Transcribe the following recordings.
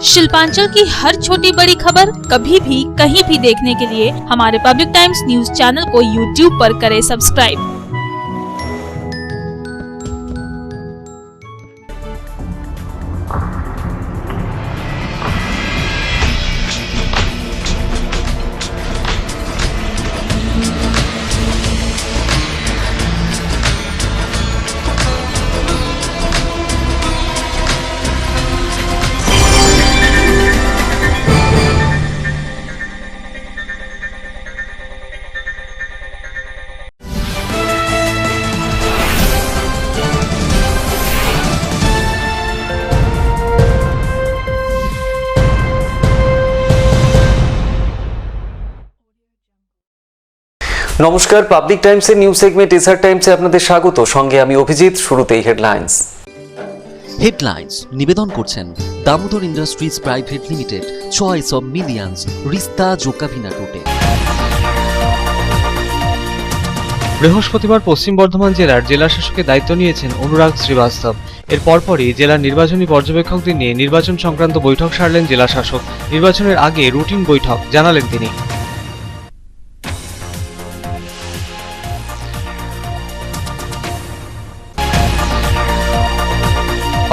शिल्पांचल की हर छोटी बड़ी खबर कभी भी कहीं भी देखने के लिए हमारे पब्लिक टाइम्स न्यूज चैनल को यूट्यूब पर करें सब्सक्राइब। নমস্কার, পাবলিক টাইমসের নিউজ সেগমেন্ট এসআর টাইমসে আপনাদের স্বাগত। সঙ্গে আমি অভিজিৎ। শুরুতেই হেডলাইন্স নিবেদন করছেন Damodar Industries Private Limited, choice of millions, রিস্তা জোকাভিনা টোটে। বৃহস্পতিবার পশ্চিম বর্ধমান জেলার জেলা শাসকের দায়িত্ব নিয়েছেন অনুরাগ শ্রীবাস্তব। এর পরপরই জেলার নির্বাচনী পর্যবেক্ষকদের নিয়ে নির্বাচন সংক্রান্ত বৈঠক সারলেন জেলা শাসক। নির্বাচনের আগে রুটিন বৈঠক জানালেন তিনি।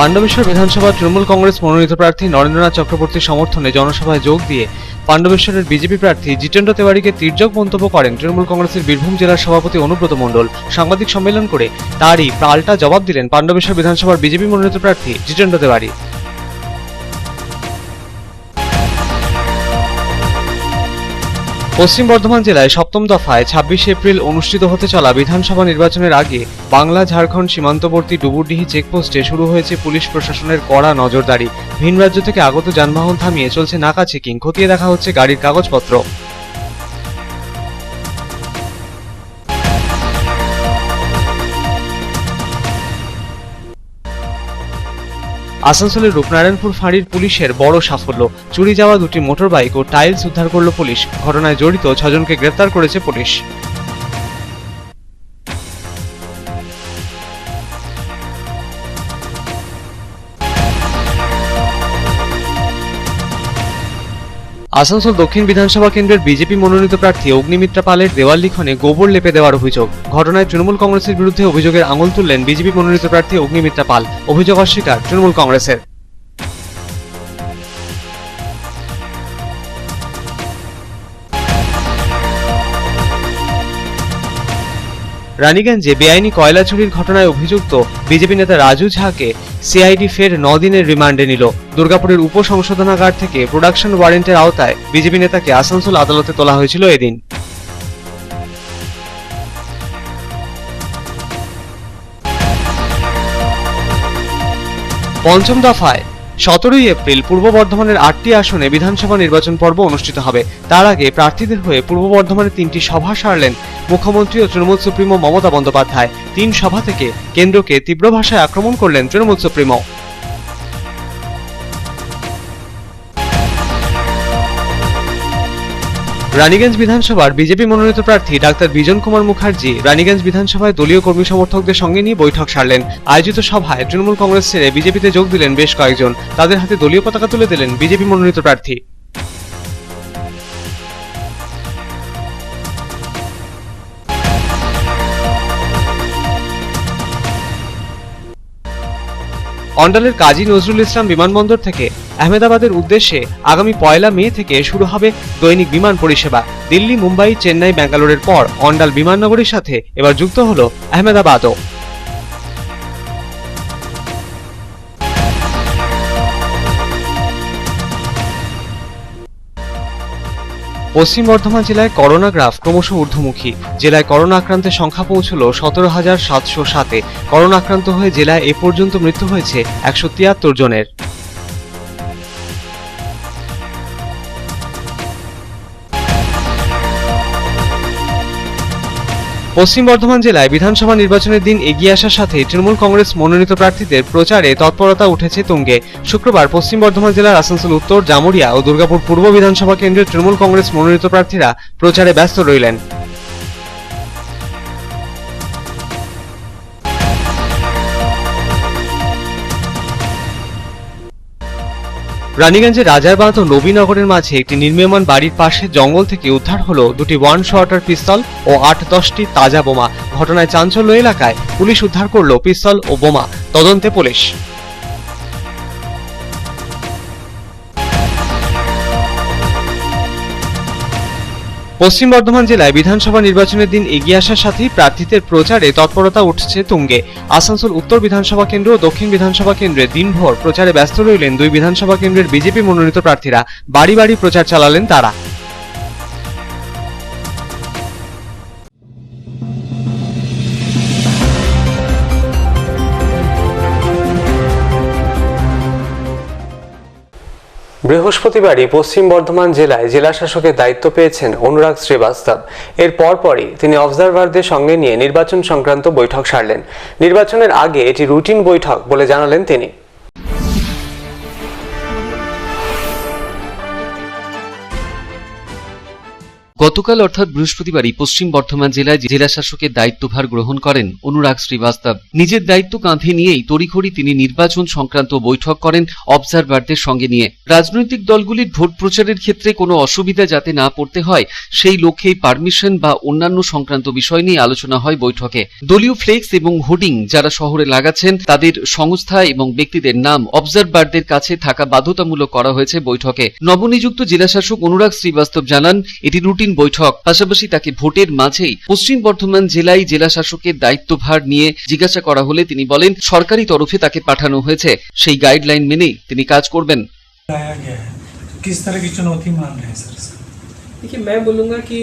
পাণ্ডবেশ্বর বিধানসভা তৃণমূল কংগ্রেস মনোনীত প্রার্থী নরেন্দ্রনাথ চক্রবর্তীর সমর্থনে জনসভায় যোগ দিয়ে পাণ্ডবেশ্বরের বিজেপি প্রার্থী জিতেন্দ্র তেওয়ারিকে তির্যক মন্তব্য করেন তৃণমূল কংগ্রেসের বীরভূম জেলার সভাপতি অনুব্রত মণ্ডল। সাংবাদিক সম্মেলন করে তারই পাল্টা জবাব দিলেন পাণ্ডবেশ্বর বিধানসভার বিজেপি মনোনীত প্রার্থী জিতেন্দ্র তেওয়ারি। পশ্চিম বর্ধমান জেলায় সপ্তম দফায় ২৬ এপ্রিল অনুষ্ঠিত হতে চলা বিধানসভা নির্বাচনের আগে বাংলা ঝাড়খণ্ড সীমান্তবর্তী ডুবুরডিহি চেকপোস্টে শুরু হয়েছে পুলিশ প্রশাসনের কড়া নজরদারি। ভিন রাজ্য থেকে আগত যানবাহন থামিয়ে চলছে নাকা চেকিং, খতিয়ে দেখা হচ্ছে গাড়ির কাগজপত্র। আসানসোলের রূপনারায়ণপুর ফাঁড়ির পুলিশের বড় সাফল্য, চুরি যাওয়া দুটি মোটর বাইক ও টাইলস উদ্ধার করল পুলিশ। ঘটনায় জড়িত ৬ জনকে গ্রেফতার করেছে পুলিশ। আসানসোল দক্ষিণ বিধানসভা কেন্দ্রের বিজেপি মনোনীত প্রার্থী অগ্নিমিত্রা পালের দেওয়াল লিখনে গোবর লেপে দেওয়ার অভিযোগ। ঘটনায় তৃণমূল কংগ্রেসের বিরুদ্ধে অভিযোগের আঙুল তুললেন বিজেপি মনোনীত প্রার্থী অগ্নিমিত্রা পাল। অভিযোগ অস্বীকার তৃণমূল কংগ্রেসের। রানীগঞ্জে বেআইনি কয়লা চুরির ঘটনায় অভিযুক্ত বিজেপি নেতা রাজু ঝাকে সিআইডি ফের ৯ দিনের রিমান্ডে নিল। দুর্গাপুরের উপ সংশোধনাগার থেকে প্রোডাকশন ওয়ারেন্টের আওতায় বিজেপি নেতাকে আসানসোল আদালতে তোলা হয়েছিল এদিন। পঞ্চম দফায় ১৭ এপ্রিল পূর্ব বর্ধমানের ৮টি আসনে বিধানসভা নির্বাচন পর্ব অনুষ্ঠিত হবে। তার আগে প্রার্থীদের হয়ে পূর্ব বর্ধমানে ৩টি সভা সারলেন মুখ্যমন্ত্রী ও তৃণমূল সুপ্রিমো মমতা বন্দ্যোপাধ্যায়। ৩ সভা থেকে কেন্দ্রকে তীব্র ভাষায় আক্রমণ করলেন তৃণমূল সুপ্রিমো। রানীগঞ্জ বিধানসভার বিজেপি মনোনীত প্রার্থী ডাক্তার বিজন কুমার মুখার্জি রানীগঞ্জ বিধানসভায় দলীয় কর্মী সমর্থকদের সঙ্গে নিয়ে বৈঠক সারলেন। আয়োজিত সভায় তৃণমূল কংগ্রেস ছেড়ে বিজেপিতে যোগ দিলেন বেশ কয়েকজন। তাদের হাতে দলীয় পতাকা তুলে দিলেন বিজেপি মনোনীত প্রার্থী। অন্ডালের কাজী নজরুল ইসলাম বিমানবন্দর থেকে আহমেদাবাদের উদ্দেশ্যে আগামী ১ মে থেকে শুরু হবে দৈনিক বিমান পরিষেবা। দিল্লি, মুম্বাই, চেন্নাই, ব্যাঙ্গালোরের পর অন্ডাল বিমাননগরীর সাথে এবার যুক্ত হল আহমেদাবাদও। পশ্চিম বর্ধমান জেলায় করোনা গ্রাফ ক্রমশ ঊর্ধ্বমুখী। জেলায় করোনা আক্রান্তের সংখ্যা পৌঁছল ১৭,৭০৭-এ। করোনা আক্রান্ত হয়ে জেলায় এ পর্যন্ত মৃত্যু হয়েছে ১৭৩ জনের। পশ্চিম বর্ধমান জেলায় বিধানসভা নির্বাচনের দিন এগিয়ে আসার সাথে তৃণমূল কংগ্রেস মনোনীত প্রার্থীদের প্রচারে তৎপরতা উঠেছে তুঙ্গে। শুক্রবার পশ্চিম বর্ধমান জেলার আসানসোল উত্তর, জামুরিয়া ও দুর্গাপুর পূর্ব বিধানসভা কেন্দ্রের তৃণমূল কংগ্রেস মনোনীত প্রার্থীরা প্রচারে ব্যস্ত রইলেন। রানীগঞ্জের রাজারবাঁধ ও নবীনগরের মাঝে একটি নির্মীয়মান বাড়ির পাশে জঙ্গল থেকে উদ্ধার হলো দুটি ওয়ান শটার পিস্তল ও 8-10টি তাজা বোমা। ঘটনায় চাঞ্চল্য এলাকায়। পুলিশ উদ্ধার করলো পিস্তল ও বোমা। তদন্তে পুলিশ। পশ্চিম বর্ধমান জেলায় বিধানসভা নির্বাচনের দিন এগিয়ে আসার সাথেই প্রার্থীদের প্রচারে তৎপরতা উঠছে তুঙ্গে। আসানসোল উত্তর বিধানসভা কেন্দ্র ও দক্ষিণ বিধানসভা কেন্দ্রে দিনভর প্রচারে ব্যস্ত রইলেন দুই বিধানসভা কেন্দ্রের বিজেপি মনোনীত প্রার্থীরা। বাড়ি বাড়ি প্রচার চালালেন তারা। বৃহস্পতিবারই পশ্চিম বর্ধমান জেলায় জেলা শাসকের দায়িত্ব পেয়েছেন অনুরাগ শ্রীবাস্তব। এর পরপরই তিনি অবজারভারদের সঙ্গে নিয়ে নির্বাচন সংক্রান্ত বৈঠক সারলেন। নির্বাচনের আগে এটি রুটিন বৈঠক বলে জানালেন তিনি। গতকাল অর্থাৎ বৃহস্পতিবারই পশ্চিম বর্ধমান জেলায় জেলা শাসকের দায়িত্বভার গ্রহণ করেন অনুরাগ শ্রীবাস্তব। নিজের দায়িত্ব কাঁধে নিয়েই তড়িঘড়ি তিনি নির্বাচন সংক্রান্ত বৈঠক করেন অবজারভারদের সঙ্গে নিয়ে। রাজনৈতিক দলগুলির ভোট প্রচারের ক্ষেত্রে কোনো অসুবিধা যাতে না পড়তে হয় সেই লক্ষ্যেই পারমিশন বা অন্যান্য সংক্রান্ত বিষয় নিয়ে আলোচনা হয় বৈঠকে। দলীয় ফ্লেক্স এবং হোর্ডিং যারা শহরে লাগাচ্ছেন তাদের সংস্থা এবং ব্যক্তিদের নাম অবজারভারদের কাছে থাকা বাধ্যতামূলক করা হয়েছে বৈঠকে। নবনিযুক্ত জেলা শাসক অনুরাগ শ্রীবাস্তব জানান এটি রুটিন বৈঠক। পাশাপাশি তাকে ভোটের মাঝেই পশ্চিম বর্ধমান জেলায় জেলা শাসকের দায়িত্বভার নিয়ে জিজ্ঞাসা করা হলে তিনি বলেন সরকারি তরফে তাকে পাঠানো হয়েছে, সেই গাইডলাইন মেনেই তিনি কাজ করবেন। किस तरह की चुनौती मान रहे हैं सर? देखिए, मैं बोलूँगा कि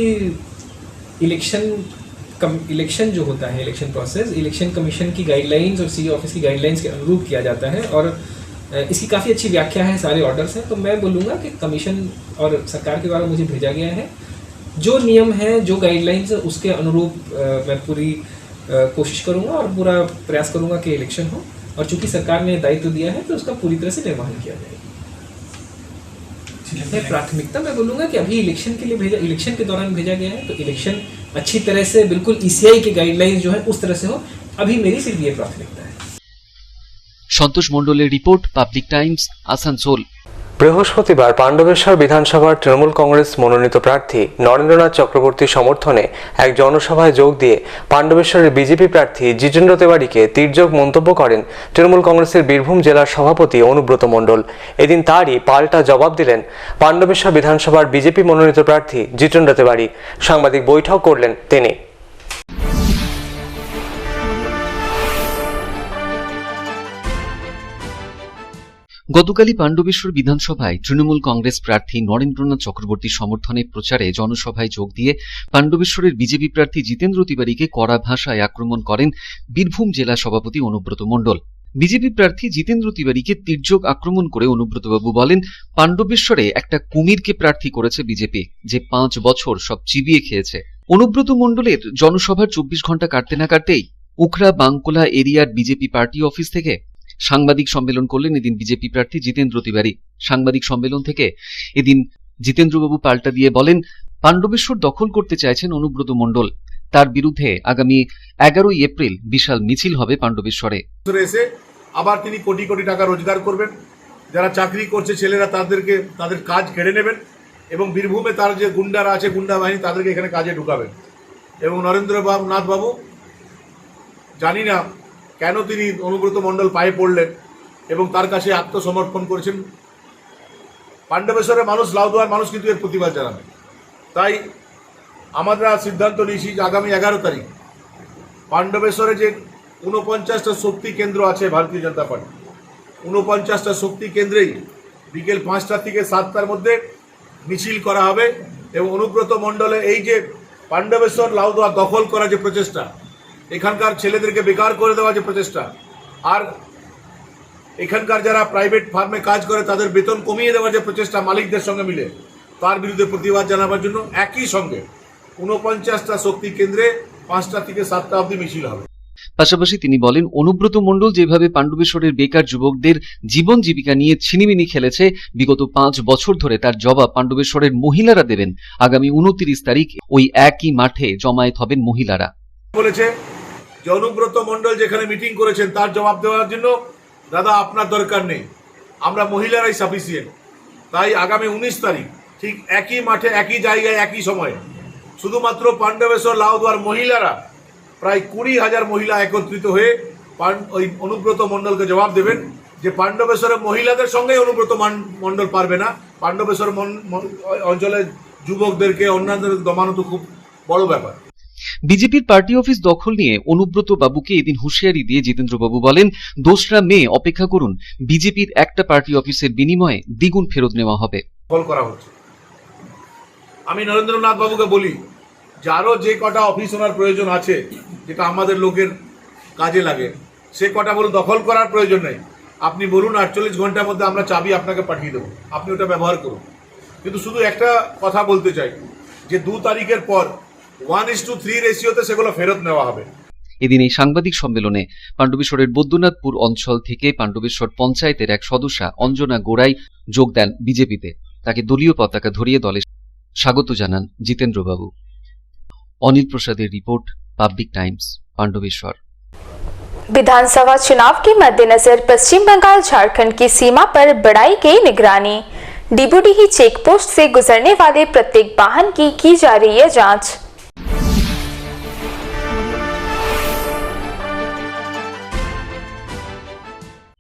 इलेक्शन जो होता है, इलेक्शन प्रोसेस इलेक्शन कमीशन की गाइडलाइंस और सीई ऑफिस की गाइडलाइंस के अनुरूप किया जाता है और इसकी काफ़ी अच्छी व्याख्या है, सारे ऑर्डर्स हैं। तो मैं बोलूँगा कि कमीशन और सरकार के द्वारा मुझे भेजा गया है, जो नियम है, जो गाइडलाइंस है, उसके अनुरूप मैं पूरी कोशिश करूँगा और पूरा प्रयास करूँगा कि इलेक्शन हो। और चूंकि सरकार ने दायित्व दिया है तो उसका पूरी तरह से निर्वहन किया जाएगा। प्राथमिकता मैं बोलूँगा कि अभी इलेक्शन के लिए भेजा, इलेक्शन के दौरान भेजा गया है, तो इलेक्शन अच्छी तरह से बिल्कुल ईसीआई के गाइडलाइंस जो है उस तरह से हो। अभी मेरी सिर्फ ये प्राथमिकता है। সন্তোষ মণ্ডলের রিপোর্ট, পাবলিক টাইমস, আসানসোল। বৃহস্পতিবার পাণ্ডবেশ্বর বিধানসভার তৃণমূল কংগ্রেস মনোনীত প্রার্থী নরেন্দ্রনাথ চক্রবর্তীর সমর্থনে এক জনসভায় যোগ দিয়ে পাণ্ডবেশ্বরের বিজেপি প্রার্থী জিতেন্দ্র তেওয়ারিকে তির্যক মন্তব্য করেন তৃণমূল কংগ্রেসের বীরভূম জেলার সভাপতি অনুব্রত মণ্ডল। এদিন তারই পাল্টা জবাব দিলেন পাণ্ডবেশ্বর বিধানসভার বিজেপি মনোনীত প্রার্থী জিতেন্দ্র তেওয়ারি। সাংবাদিক বৈঠক করলেন তিনি। গতকালই পাণ্ডবেশ্বর বিধানসভায় তৃণমূল কংগ্রেস প্রার্থী নরেন্দ্রনাথ চক্রবর্তীর সমর্থনে প্রচারে জনসভায় যোগ দিয়ে পাণ্ডবেশ্বরের বিজেপি প্রার্থী জিতেন্দ্র তিওয়ারিকে কড়া ভাষায় আক্রমণ করেন বীরভূম জেলা সভাপতি অনুব্রত মণ্ডল। বিজেপি প্রার্থী জিতেন্দ্র তিওয়ারিকে তির্যক আক্রমণ করে অনুব্রতবাবু বলেন পাণ্ডবেশ্বরে একটা কুমিরকে প্রার্থী করেছে বিজেপি, যে 5 বছর সব চিবিয়ে খেয়েছে। অনুব্রত মণ্ডলের জনসভার 24 ঘন্টা কাটতে না কাটতেই উখড়া বাংকোলা এরিয়ার বিজেপি পার্টি অফিস থেকে সাংবাদিক সম্মেলন করলেন এদিন বিজেপি প্রার্থী জিতেন্দ্র তিওয়ারি। সাংবাদিক সম্মেলন থেকে এদিন জিতেন্দ্রবাবু পাল্টা দিয়ে বলেন পাণ্ডবেশ্বর দখল করতে চাইছেন অনুব্রত মণ্ডল, তার বিরুদ্ধে আগামী 11ই এপ্রিল বিশাল মিছিল হবে পাণ্ডবেশ্বরে। এসে আবার তিনি কোটি কোটি টাকা রোজগার করবেন, যারা চাকরি করছে ছেলেরা তাদের কাজ কেড়ে নেবেন এবং বীরভূমে তার যে গুন্ডারা আছে, গুন্ডা বাহিনী, তাদেরকে এখানে কাজে ঢুকাবেন। এবং নরেন্দ্রনাথ বাবু জানি না কেন তিনি অনুব্রত মণ্ডল পায়ে পড়লেন এবং তার কাছে আত্মসমর্পণ করেছেন। পাণ্ডবেশ্বরের মানুষ, লাউদুয়ার মানুষ কিন্তু এর প্রতিবাদ জানাবে। তাই আমরা সিদ্ধান্ত নিয়েছি যে আগামী 11 তারিখ পাণ্ডবেশ্বরে যে 49টা শক্তি কেন্দ্র আছে ভারতীয় জনতা পার্টি, 49টা শক্তি কেন্দ্রেই বিকেল 5টা থেকে 7টার মধ্যে মিছিল করা হবে এবং অনুব্রত মণ্ডলে এই যে পাণ্ডবেশ্বর লাউদুয়া দখল করা যে প্রচেষ্টা, এখানকার ছেলেদেরকে বেকার করে দেওয়া যে প্রচেষ্টা, আর এখানকার যারা প্রাইভেট ফার্মে কাজ করে তাদের বেতন কমিয়ে দেওয়ার যে প্রচেষ্টা মালিকদের সঙ্গে মিলে, তার বিরুদ্ধে প্রতিবাদ জানাবার জন্য একই সঙ্গে 49টা শক্তি কেন্দ্রে 5টা থেকে 7টা অবধি মিছিল হবে। পাশাপাশি তিনি বলেন অনুব্রত মণ্ডল যেভাবে পাণ্ডবেশ্বরের বেকার যুবকদের জীবন জীবিকা নিয়ে ছিনিমিনি খেলেছে বিগত 5 বছর ধরে, তার জবাব পাণ্ডবেশ্বরের মহিলারা দেবেন। আগামী 29 তারিখ ওই একই মাঠে জমায়েত হবেন মহিলারা। বলেছে যে অনুব্রত মণ্ডল যেখানে মিটিং করেছেন তার জবাব দেওয়ার জন্য দাদা আপনার দরকার নেই, আমরা মহিলারাই সাফিসিয়েন্ট। তাই আগামী 19 তারিখ ঠিক একই মাঠে একই জায়গায় একই সময়ে শুধুমাত্র পাণ্ডবেশ্বর লাউদুয়ার মহিলারা প্রায় 20,000 মহিলা একত্রিত হয়ে ওই অনুব্রত মণ্ডলকে জবাব দেবেন যে পাণ্ডবেশ্বরের মহিলাদের সঙ্গে অনুব্রত মণ্ডল পারবে না, পাণ্ডবেশ্বর অঞ্চলের যুবকদেরকে অন্যান্যদের দমানো তো খুব বড় ব্যাপার। বিজেপির পার্টি অফিস দখল নিয়ে অনুব্রত বাবুকে এদিন হুঁশিয়ারি দিয়ে জিতেন্দ্রবাবু বলেন, 2রা মে অপেক্ষা করুন, বিজেপির একটা পার্টি অফিসের বিনিময়ে দ্বিগুণ ফেরত নেওয়া হবে। কল করা হচ্ছে। আমি নরেন্দ্রনাথ বাবুকে বলি যে আরো যে কটা অফিস ওনার প্রয়োজন আছে যেটা আমাদের লোকের কাজে লাগে সে কটা বলুন, দখল করার প্রয়োজন নেই। আপনি বলুন 48 ঘন্টার মধ্যে আমরা চাবি আপনাকে পাঠিয়ে দেবো, আপনি ওটা ব্যবহার করুন। কিন্তু শুধু একটা কথা বলতে চাই যে 2 তারিখের পর 1:3 রেশিওতে সেগুলো ফেরত নেওয়া হবে। এদিন এই সাংবাদিক সম্মেলনে পাণ্ডবেশ্বরের বৈদ্যনাথপুর অঞ্চল থেকে পাণ্ডবেশ্বর পঞ্চায়েতের এক সদস্যা অঞ্জনা গোড়াই যোগ দেন বিজেপিতে। তাকে দলীয় পতাকা ধরিয়ে দলে স্বাগত জানান জিতেন্দ্রবাবু। অনিল প্রসাদের রিপোর্ট, पाब्लिक टाइम्स, पांडवेश्वर। विधानसभा चुनाव के मद्देनजर पश्चिम बंगाल झारखंड की सीमा पर बढ़ाई गई निगरानी। डीबूडीही चेक पोस्ट से गुजरने वाले प्रत्येक वाहन की जा रही है जांच।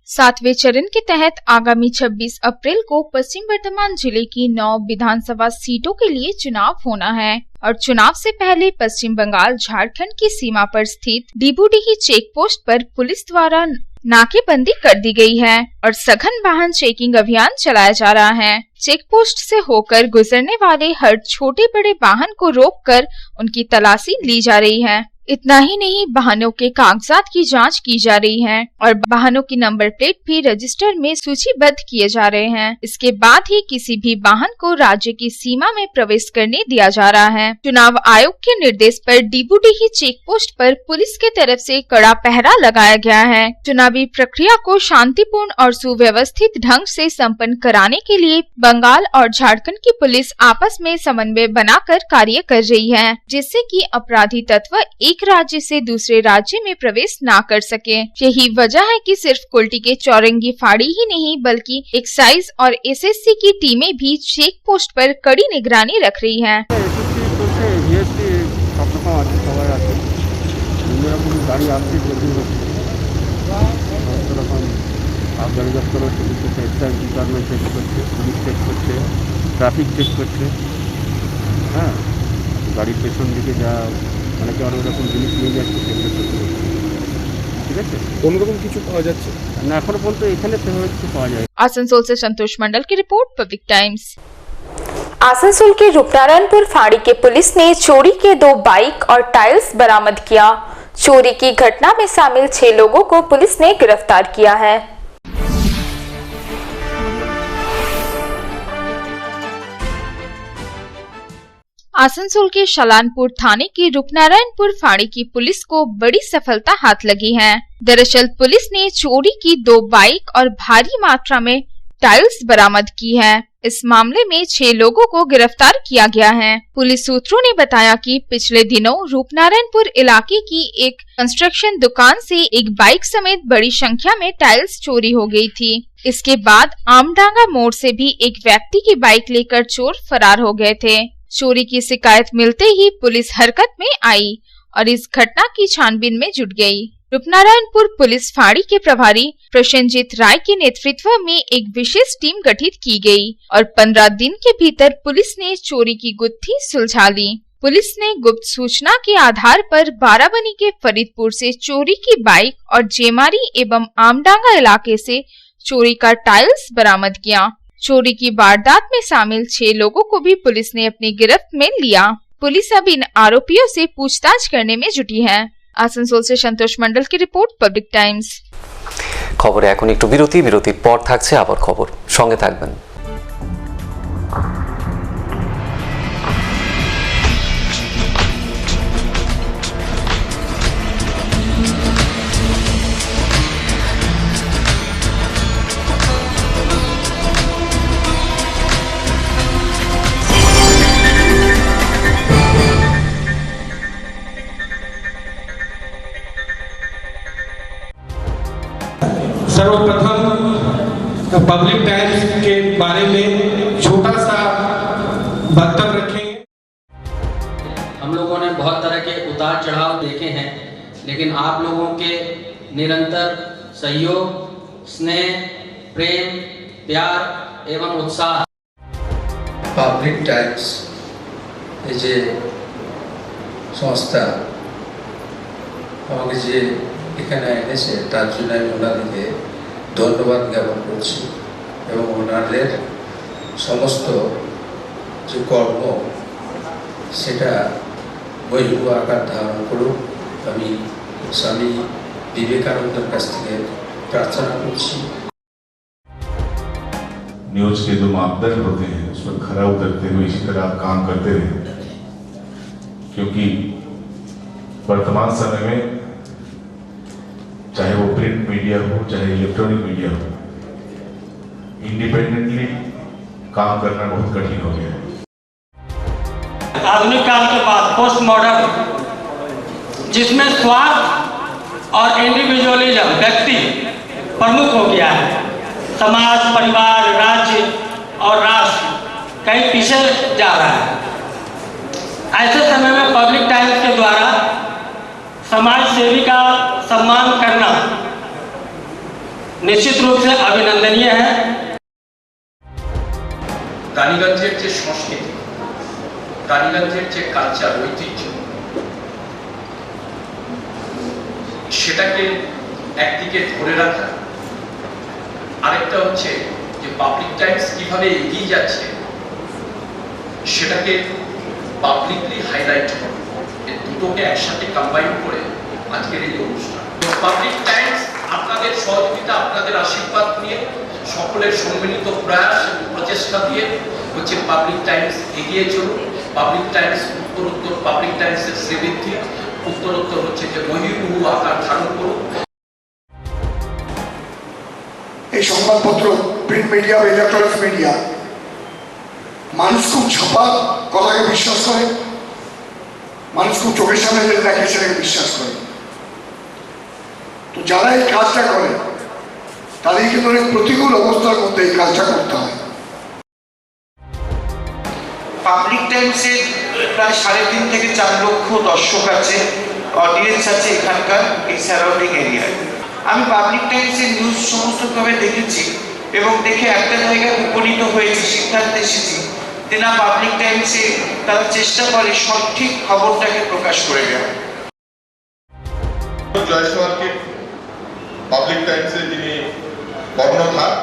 7वें चरण के तहत आगामी 26 अप्रैल को पश्चिम वर्धमान जिले की 9 विधानसभा सीटों के लिए चुनाव होना है और चुनाव से पहले पश्चिम बंगाल झारखंड की सीमा पर स्थित डीबूडीही चेक पोस्ट पर पुलिस द्वारा नाकेबंदी कर दी गई है और सघन वाहन चेकिंग अभियान चलाया जा रहा है। चेक पोस्ट से होकर गुजरने वाले हर छोटे बड़े वाहन को रोककर उनकी तलाशी ली जा रही है। इतना ही नहीं, वाहनों के कागजात की जांच की जा रही है और वाहनों की नंबर प्लेट भी रजिस्टर में सूचीबद्ध किए जा रहे हैं। इसके बाद ही किसी भी वाहन को राज्य की सीमा में प्रवेश करने दिया जा रहा है। चुनाव आयोग के निर्देश पर डीबूडीही चेक पोस्ट पर पुलिस के तरफ से कड़ा पहरा लगाया गया है। चुनावी प्रक्रिया को शांतिपूर्ण और सुव्यवस्थित ढंग से संपन्न कराने के लिए बंगाल और झारखंड की पुलिस आपस में समन्वय बनाकर कार्य कर रही है, जिससे कि अपराधी तत्व एक राज्य से दूसरे राज्य में प्रवेश ना कर सके। यही वजह है कि सिर्फ कुल्टी के चौरंगी फाड़ी ही नहीं बल्कि एक्साइज और एसएससी की टीमें भी चेक पोस्ट पर कड़ी निगरानी रख रही हैं। ট্রাফিক চেক করছে, হ্যাঁ, গাড়ির পেছন দিকে যা অনেকে অনেক রকম জিনিস নিয়ে যাচ্ছে সেগুলো করতে হচ্ছে। ঠিক আছে, কোনোরকম কিছু পাওয়া যাচ্ছে না এখনো পর্যন্ত, এখানে সেভাবে কিছু পাওয়া যায়। आसनसोल से संतोष मंडल की रिपोर्ट, पब्लिक टाइम्स। आसनसोल के रूपनारायणपुर फाड़ी के पुलिस ने चोरी के 2 बाइक और टाइल्स बरामद किया। चोरी की घटना में शामिल 6 लोगों को पुलिस ने गिरफ्तार किया है। आसनसोल के शलानपुर थाने के रूपनारायणपुर फाड़ी की पुलिस को बड़ी सफलता हाथ लगी है। दरअसल पुलिस ने चोरी की 2 बाइक और भारी मात्रा में टाइल्स बरामद की है। इस मामले में 6 लोगों को गिरफ्तार किया गया है। पुलिस सूत्रों ने बताया कि पिछले दिनों रूपनारायणपुर इलाके की एक कंस्ट्रक्शन दुकान से एक बाइक समेत बड़ी संख्या में टाइल्स चोरी हो गई थी। इसके बाद आमडांगा मोड़ से भी एक व्यक्ति की बाइक लेकर चोर फरार हो गए थे। चोरी की शिकायत मिलते ही पुलिस हरकत में आई और इस घटना की छानबीन में जुट गई। रूपनारायणपुर पुलिस फाड़ी के प्रभारी प्रसेनजीत राय के नेतृत्व में एक विशेष टीम गठित की गई और 15 दिन के भीतर पुलिस ने चोरी की गुत्थी सुलझा ली। पुलिस ने गुप्त सूचना के आधार पर बाराबनी के फरीदपुर से चोरी की बाइक और जेमारी एवं आमडांगा इलाके से चोरी का टाइल्स बरामद किया। चोरी की वारदात में शामिल 6 लोगों को भी पुलिस ने अपनी गिरफ्त में लिया। पुलिस अब इन आरोपियों से पूछताछ करने में जुटी है। आसनसोल से संतोष मंडल की रिपोर्ट, पब्लिक टाइम्स। খবরে এখন একটু বিরতির পর থাকছে আবার খবর, সঙ্গে থাকবেন। सर्वप्रथम पब्लिक टाइम्स के बारे में छोटा सा वक्तव्य रखेंगे। हम लोगों ने बहुत तरह के उतार चढ़ाव देखे हैं, लेकिन आप लोगों के निरंतर सहयोग, स्नेह, प्रेम, प्यार एवं उत्साह। পাবলিক টাইমস এই যে সংস্থা আমাকে যে এখানে এনেছে তার জন্য আমি ওনাদেরকে ধন্যবাদ জ্ঞাপন করছি এবং ওনাদের সমস্ত যে কর্ম সেটা বহির্ভূত আকার ধারণ করুক আমি স্বামী বিবেকানন্দের কাছ থেকে প্রার্থনা করছি। न्यूज के जो मापदंड होते हैं उस पर खरा उतरते हुए इसी तरह आप काम करते रहे, क्योंकि वर्तमान समय में चाहे वो प्रिंट मीडिया हो चाहे इलेक्ट्रॉनिक मीडिया हो, इंडिपेंडेंटली काम करना बहुत कठिन हो गया है। आधुनिक काल के बाद पोस्ट मॉडर्न, जिसमें स्वार्थ और इंडिविजुअलिज्म व्यक्ति प्रमुख हो गया है, समाज, परिवार, राज्य और राष्ट्र कहीं पीछे जा रहा है। ऐसे समय में पब्लिक टाइम्स के द्वारा समाज सेवी का सम्मान करना निश्चित रूप से अभिनंदनीय है। রানীগঞ্জের যে সংস্কৃতি, রানীগঞ্জের যে কালচার, ঐতিহ্য, সেটাকে একদিকে ধরে রাখা, আরেকটা হচ্ছে যে পাবলিক টাইমস কিভাবে এগিয়ে যাচ্ছে সেটাকে পাবলিকলি হাইলাইট করা, এই দুটোকে একসাথে কম্বাইন করে আজকের এই অনুষ্ঠান। পাবলিক টাইমস আপনাদের সহযোগিতা, আপনাদের আশীর্বাদ নিয়ে, সকলের সম্মিলিত প্রয়াস প্রচেষ্টা দিয়ে হচ্ছে পাবলিক টাইমস এগিয়ে চলুন। পাবলিক টাইমস উত্তরোত্তর, পাবলিক টাইমসের শ্রীবৃদ্ধি উত্তরোত্তর হচ্ছে যে বহির্ভূত আকার ধারণ করুন। এই সংবাদপত্র, প্রিন্ট মিডিয়া বা ইলেকট্রনিক মিডিয়া, মানুষ খুব ছাপা কথাকে বিশ্বাস করে, মানুষ খুব চোখের সামনে যেটা দেখে সেটাকে বিশ্বাস করে। তো যারা এই কাজটা করে তাদের কিন্তু অনেক প্রতিকূল অবস্থার মধ্যে এই কাজটা করতে হয়। পাবলিক টাইমসের প্রায় 3.5 থেকে 4 লক্ষ দর্শক আছে, অডিয়েন্স আছে এখানকার এই সারাউন্ডিং এরিয়ায়। আমি পাবলিক টাইমসের নিউজ সমস্তভাবে দেখেছি এবং দেখে একটা জায়গায় উপনীত হয়েছি, সিদ্ধান্তে এসেছি যে না, পাবলিক টাইমসে তারা চেষ্টা করে সঠিক খবরটাকে প্রকাশ করে দেওয়া। জয়সওয়ালকে পাবলিক টাইমসে যিনি কর্ণধার,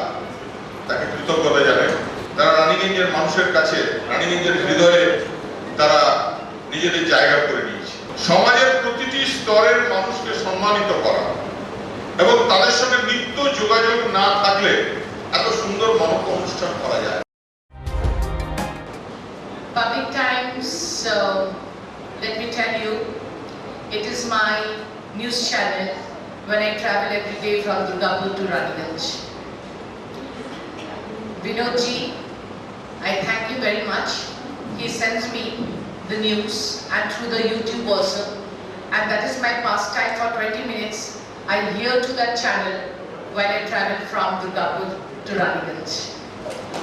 তাকে কৃতজ্ঞতা জানাই। তারা রানীগঞ্জের মানুষের কাছে, রানীগঞ্জের হৃদয়ে তারা নিজেদের জায়গা করে নিয়েছে। সমাজের প্রতিটি স্তরের মানুষকে সম্মানিত করা এবং তাদের সঙ্গে নিত্য যোগাযোগ না থাকলে এত সুন্দর মহৎ অনুষ্ঠান করা যায়। Public Times, let me tell you, it is my news channel when I travel every day from Durgapur to Raniganj. Vinod ji, I thank you very much. He sends me the news and through the YouTube also, and that is my pastime for 20 minutes. I hear to that channel when I travel from Durgapur to Raniganj.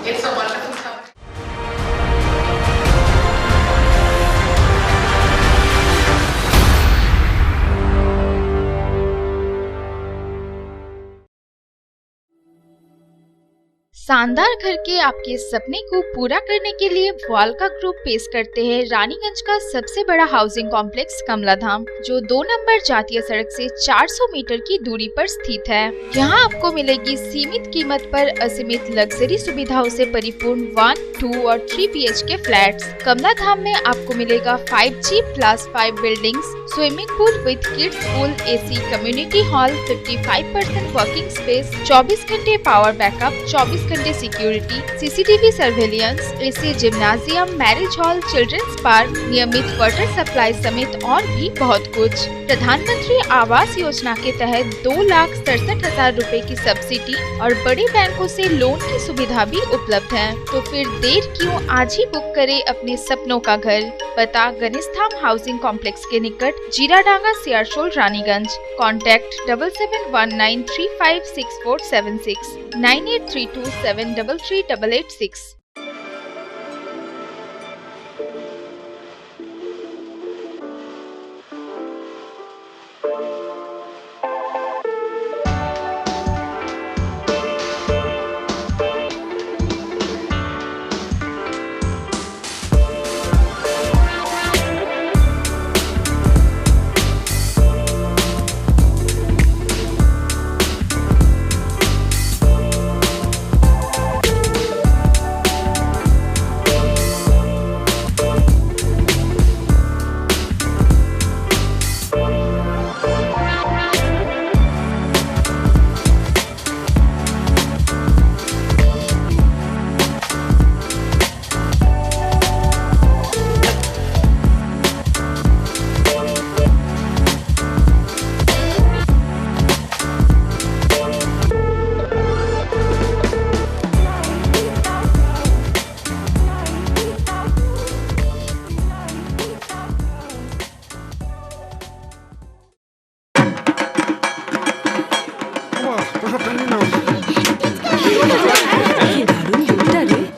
It's a wonderful company. शानदार घर के आपके सपने को पूरा करने के लिए वालका ग्रुप पेश करते हैं रानीगंज का सबसे बड़ा हाउसिंग कॉम्प्लेक्स कमलाधाम, जो 2 नंबर जातीय सड़क से 400 मीटर की दूरी पर स्थित है। यहाँ आपको मिलेगी सीमित कीमत पर असीमित लग्जरी सुविधाओं से परिपूर्ण 1, 2 और 3 BHK फ्लैट्स। कमलाधाम में आपको मिलेगा 5G+5 buildings, swimming pool with kids pool, AC community hall, 55% working space, 24 घंटे पावर बैकअप, 24 घंटे security, CCTV surveillance, AC gymnasium, marriage hall, children's park, नियमित वाटर सप्लाई समेत और भी बहुत कुछ। प्रधानमंत्री आवास योजना के तहत 2,67,000 रुपए की सब्सिडी और बड़े बैंकों से लोन की सुविधा भी उपलब्ध है। तो फिर देर क्यों, आज ही बुक करें अपने सपनों का घर। पता गणेशधाम हाउसिंग कॉम्प्लेक्स के निकट, जीराडांगा, सियारशोल, रानीगंज। कॉन्टैक्ट 7719356476 9832 9447333886।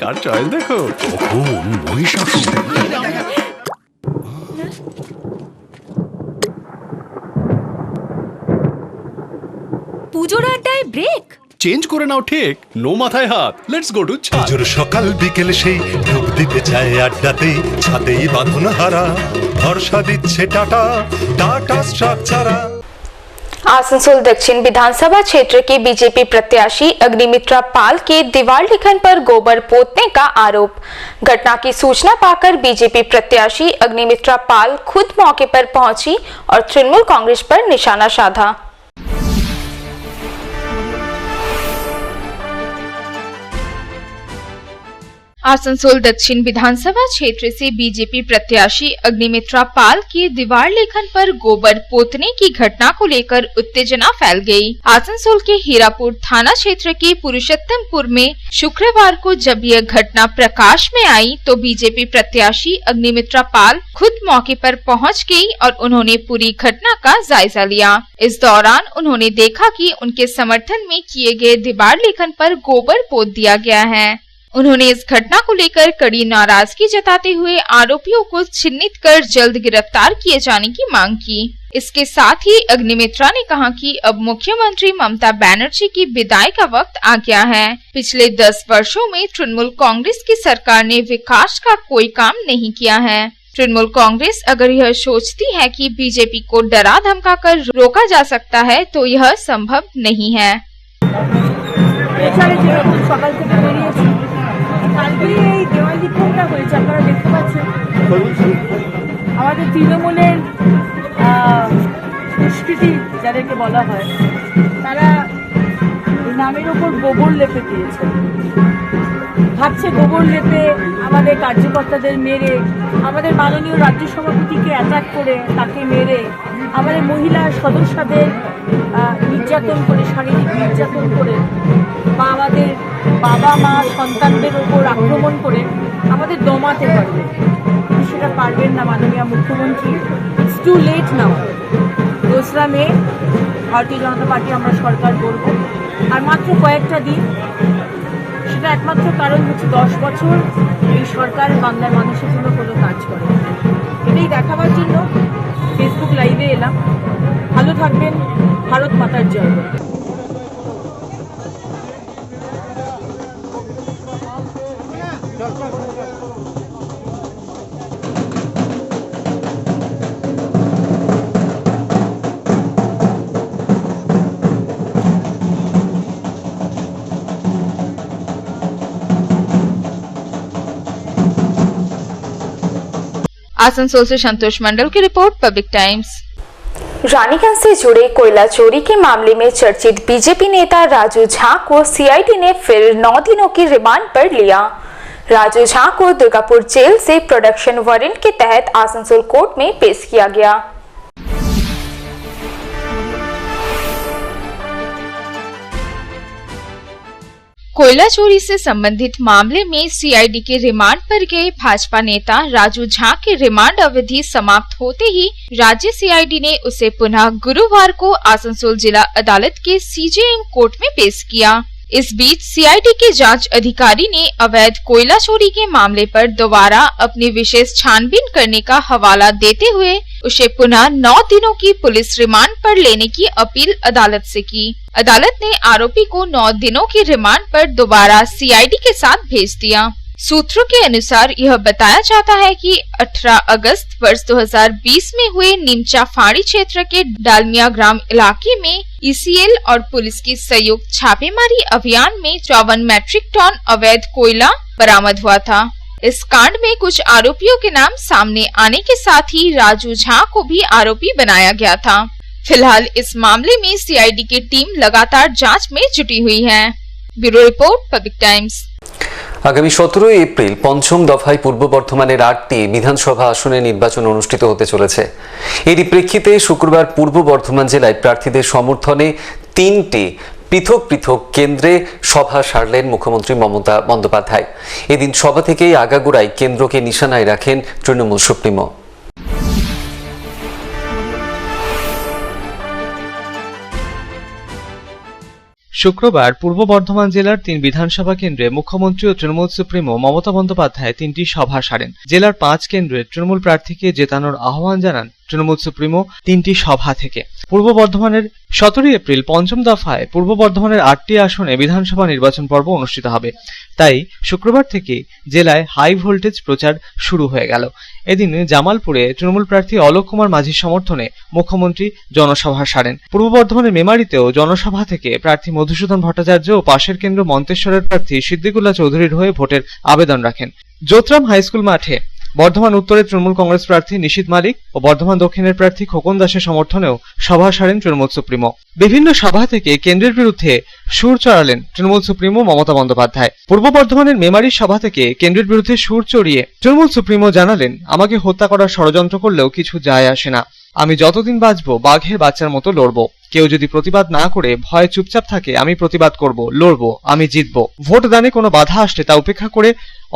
কার চয়েস দেখো, কখন মহিষাসুর। পুজোর আড্ডায় ব্রেক চেঞ্জ করে নাও ঠিক, নো মাথায় হাত। লেটস গো টু ছাদ। পুজোর সকাল বিকেল সেই ডুব দিতে চায় আড্ডাতেই, ছাদেই বাঁধন হারা ভরসা দিচ্ছে টাটা, টাটা স্ট্রাকচারা। आसनसोल दक्षिण विधानसभा क्षेत्र के बीजेपी प्रत्याशी अग्निमित्रा पाल के दीवार लिखन पर गोबर पोतने का आरोप। घटना की सूचना पाकर बीजेपी प्रत्याशी अग्निमित्रा पाल खुद मौके पर पहुंची और तृणमूल कांग्रेस पर निशाना साधा। आसनसोल दक्षिण विधानसभा क्षेत्र से बीजेपी प्रत्याशी अग्निमित्रा पाल की दीवार लेखन पर गोबर पोतने की घटना को लेकर उत्तेजना फैल गई। आसनसोल के हीरापुर थाना क्षेत्र के पुरुषोत्तमपुर में शुक्रवार को जब यह घटना प्रकाश में आई तो बीजेपी प्रत्याशी अग्निमित्रा पाल खुद मौके पर पहुंच गई और उन्होंने पूरी घटना का जायजा लिया। इस दौरान उन्होंने देखा कि उनके समर्थन में किए गए दीवार लेखन पर गोबर पोत दिया गया है। उन्होंने इस घटना को लेकर कड़ी नाराजगी जताते हुए आरोपियों को चिन्हित कर जल्द गिरफ्तार किए जाने की मांग की। इसके साथ ही अग्निमित्रा ने कहा कि अब मुख्यमंत्री ममता बनर्जी की विदाई का वक्त आ गया है। पिछले 10 वर्षों में तृणमूल कांग्रेस की सरकार ने विकास का कोई काम नहीं किया है। तृणमूल कांग्रेस अगर यह सोचती है कि बीजेपी को डरा धमका कर रोका जा सकता है तो यह संभव नहीं है। আমাদের তৃণমূলের দুষ্কৃতী যাদেরকে বলা হয় তারা নামের উপর গোবর লেপে দিয়েছে, ভাবছে গোবর লেপে আমাদের কার্যকর্তাদের মেরে, আমাদের মাননীয় রাজ্য সভাপতিকে অ্যাটাক করে তাকে মেরে, আমাদের মহিলা সদস্যদের নির্যাতন করে, শারীরিক নির্যাতন করে, বা আমাদের বাবা মা সন্তানদের উপর আক্রমণ করে আমাদের দমাতে পারবে, কিন্তু সেটা পারবেন না মাননীয় মুখ্যমন্ত্রী। ইটস টু লেট নাও। 2রা মে ভারতীয় জনতা পার্টি আমরা সরকার করব, আর মাত্র কয়েকটা দিন। সেটা একমাত্র কারণ হচ্ছে 10 বছর এই সরকার বাংলার মানুষের জন্য কোনো কাজ করে। এটাই দেখাবার জন্য ফেসবুক লাইভে এলাম। ভালো থাকবেন, ভারত মাতার জয়। आसनसोल से संतोष मंडल की रिपोर्ट, पब्लिक टाइम्स। रानीगंज से जुड़े कोयला चोरी के मामले में चर्चित बीजेपी नेता राजू झा को सीआईडी ने फिर 9 दिनों की रिमांड पर लिया। राजू झा को दुर्गापुर जेल से प्रोडक्शन वारंट के तहत आसनसोल कोर्ट में पेश किया गया। कोयला चोरी से संबंधित मामले में सीआईडी के रिमांड पर गए भाजपा नेता राजू झा की रिमांड अवधि समाप्त होते ही राज्य सीआईडी ने उसे पुनः गुरुवार को आसनसोल जिला अदालत के सीजेएम कोर्ट में पेश किया। इस बीच सीआईडी के जांच अधिकारी ने अवैध कोयला चोरी के मामले पर दोबारा अपनी विशेष छानबीन करने का हवाला देते हुए उसे पुनः 9 दिनों की पुलिस रिमांड पर लेने की अपील अदालत से की। अदालत ने आरोपी को 9 दिनों की रिमांड पर दोबारा सीआईडी के साथ भेज दिया। सूत्रों के अनुसार यह बताया जाता है कि 18 अगस्त वर्ष 2020 में हुए नीमचा फाड़ी क्षेत्र के डालमिया ग्राम इलाके में ईसीएल और पुलिस की संयुक्त छापेमारी अभियान में 54 मैट्रिक टन अवैध कोयला बरामद हुआ था। इस कांड में कुछ आरोपियों के नाम सामने आने के साथ ही राजू झा को भी आरोपी बनाया गया था। फिलहाल इस मामले में सीआईडी की टीम लगातार जांच में जुटी हुई है। Bureau report, Public times. আগামী 17 এপ্রিল পঞ্চম দফায় পূর্ব বর্ধমানের 8টি বিধানসভা আসনে নির্বাচন অনুষ্ঠিত হতে চলেছে। এরই প্রেক্ষিতে শুক্রবার পূর্ব বর্ধমান জেলায় প্রার্থীদের সমর্থনে 3টি পৃথক পৃথক কেন্দ্রে সভা সারলেন মুখ্যমন্ত্রী মমতা বন্দ্যোপাধ্যায়। এদিন সভা থেকেই আগাগোড়ায় কেন্দ্রকে নিশানায় রাখেন তৃণমূল সুপ্রিমো। শুক্রবার পূর্ব বর্ধমান জেলার 3 বিধানসভা কেন্দ্রে মুখ্যমন্ত্রী ও তৃণমূল সুপ্রিমো মমতা বন্দ্যোপাধ্যায় 3টি সভা সারেন। জেলার 5 কেন্দ্রে তৃণমূল প্রার্থীকে জেতানোর আহ্বান জানান তৃণমূল সুপ্রিমো 3টি সভা থেকে। পূর্ব বর্ধমানের 17 এপ্রিল পঞ্চম দফায় পূর্ব বর্ধমানের 8টি আসনে বিধানসভা নির্বাচন পর্ব অনুষ্ঠিত হবে। তাই শুক্রবার থেকে জেলায় হাই ভোল্টেজ প্রচার শুরু হয়ে গেল। এদিন জামালপুরে তৃণমূল প্রার্থী অলোক কুমার মাঝির সমর্থনে মুখ্যমন্ত্রী জনসভা সারেন। পূর্ব বর্ধমানের মেমারিতেও জনসভা থেকে প্রার্থী মধুসূদন ভট্টাচার্য ও পাশের কেন্দ্র মন্তেশ্বরের প্রার্থী সিদ্দিকুল্লাহ চৌধুরীর হয়ে ভোটের আবেদন রাখেন। যোতরাম হাইস্কুল মাঠে বর্ধমান উত্তরের তৃণমূল কংগ্রেস প্রার্থী নিশীথ মালিক ও বর্ধমান দক্ষিণের প্রার্থী খোকন দাসের সমর্থনেও সভা সারেন তৃণমূল সুপ্রিমো। বিভিন্ন সভা থেকে কেন্দ্রের বিরুদ্ধে সুর চড়ালেন তৃণমূল সুপ্রিমো মমতা বন্দ্যোপাধ্যায়। পূর্ব বর্ধমানের মেমারির সভা থেকে কেন্দ্রের বিরুদ্ধে সুর চড়িয়ে তৃণমূল সুপ্রিমো জানালেন, আমাকে হত্যা করার ষড়যন্ত্র করলেও কিছু যায় আসে না। আমি যতদিন বাঁচবো বাঘের বাচ্চার মতো লড়বো। কেউ যদি প্রতিবাদ না করে ভয়ে চুপচাপ থাকে, আমি প্রতিবাদ করব, লড়বো, আমি জিতবো। ভোট দানে কোনো বাধা আসলে তা উপেক্ষা করে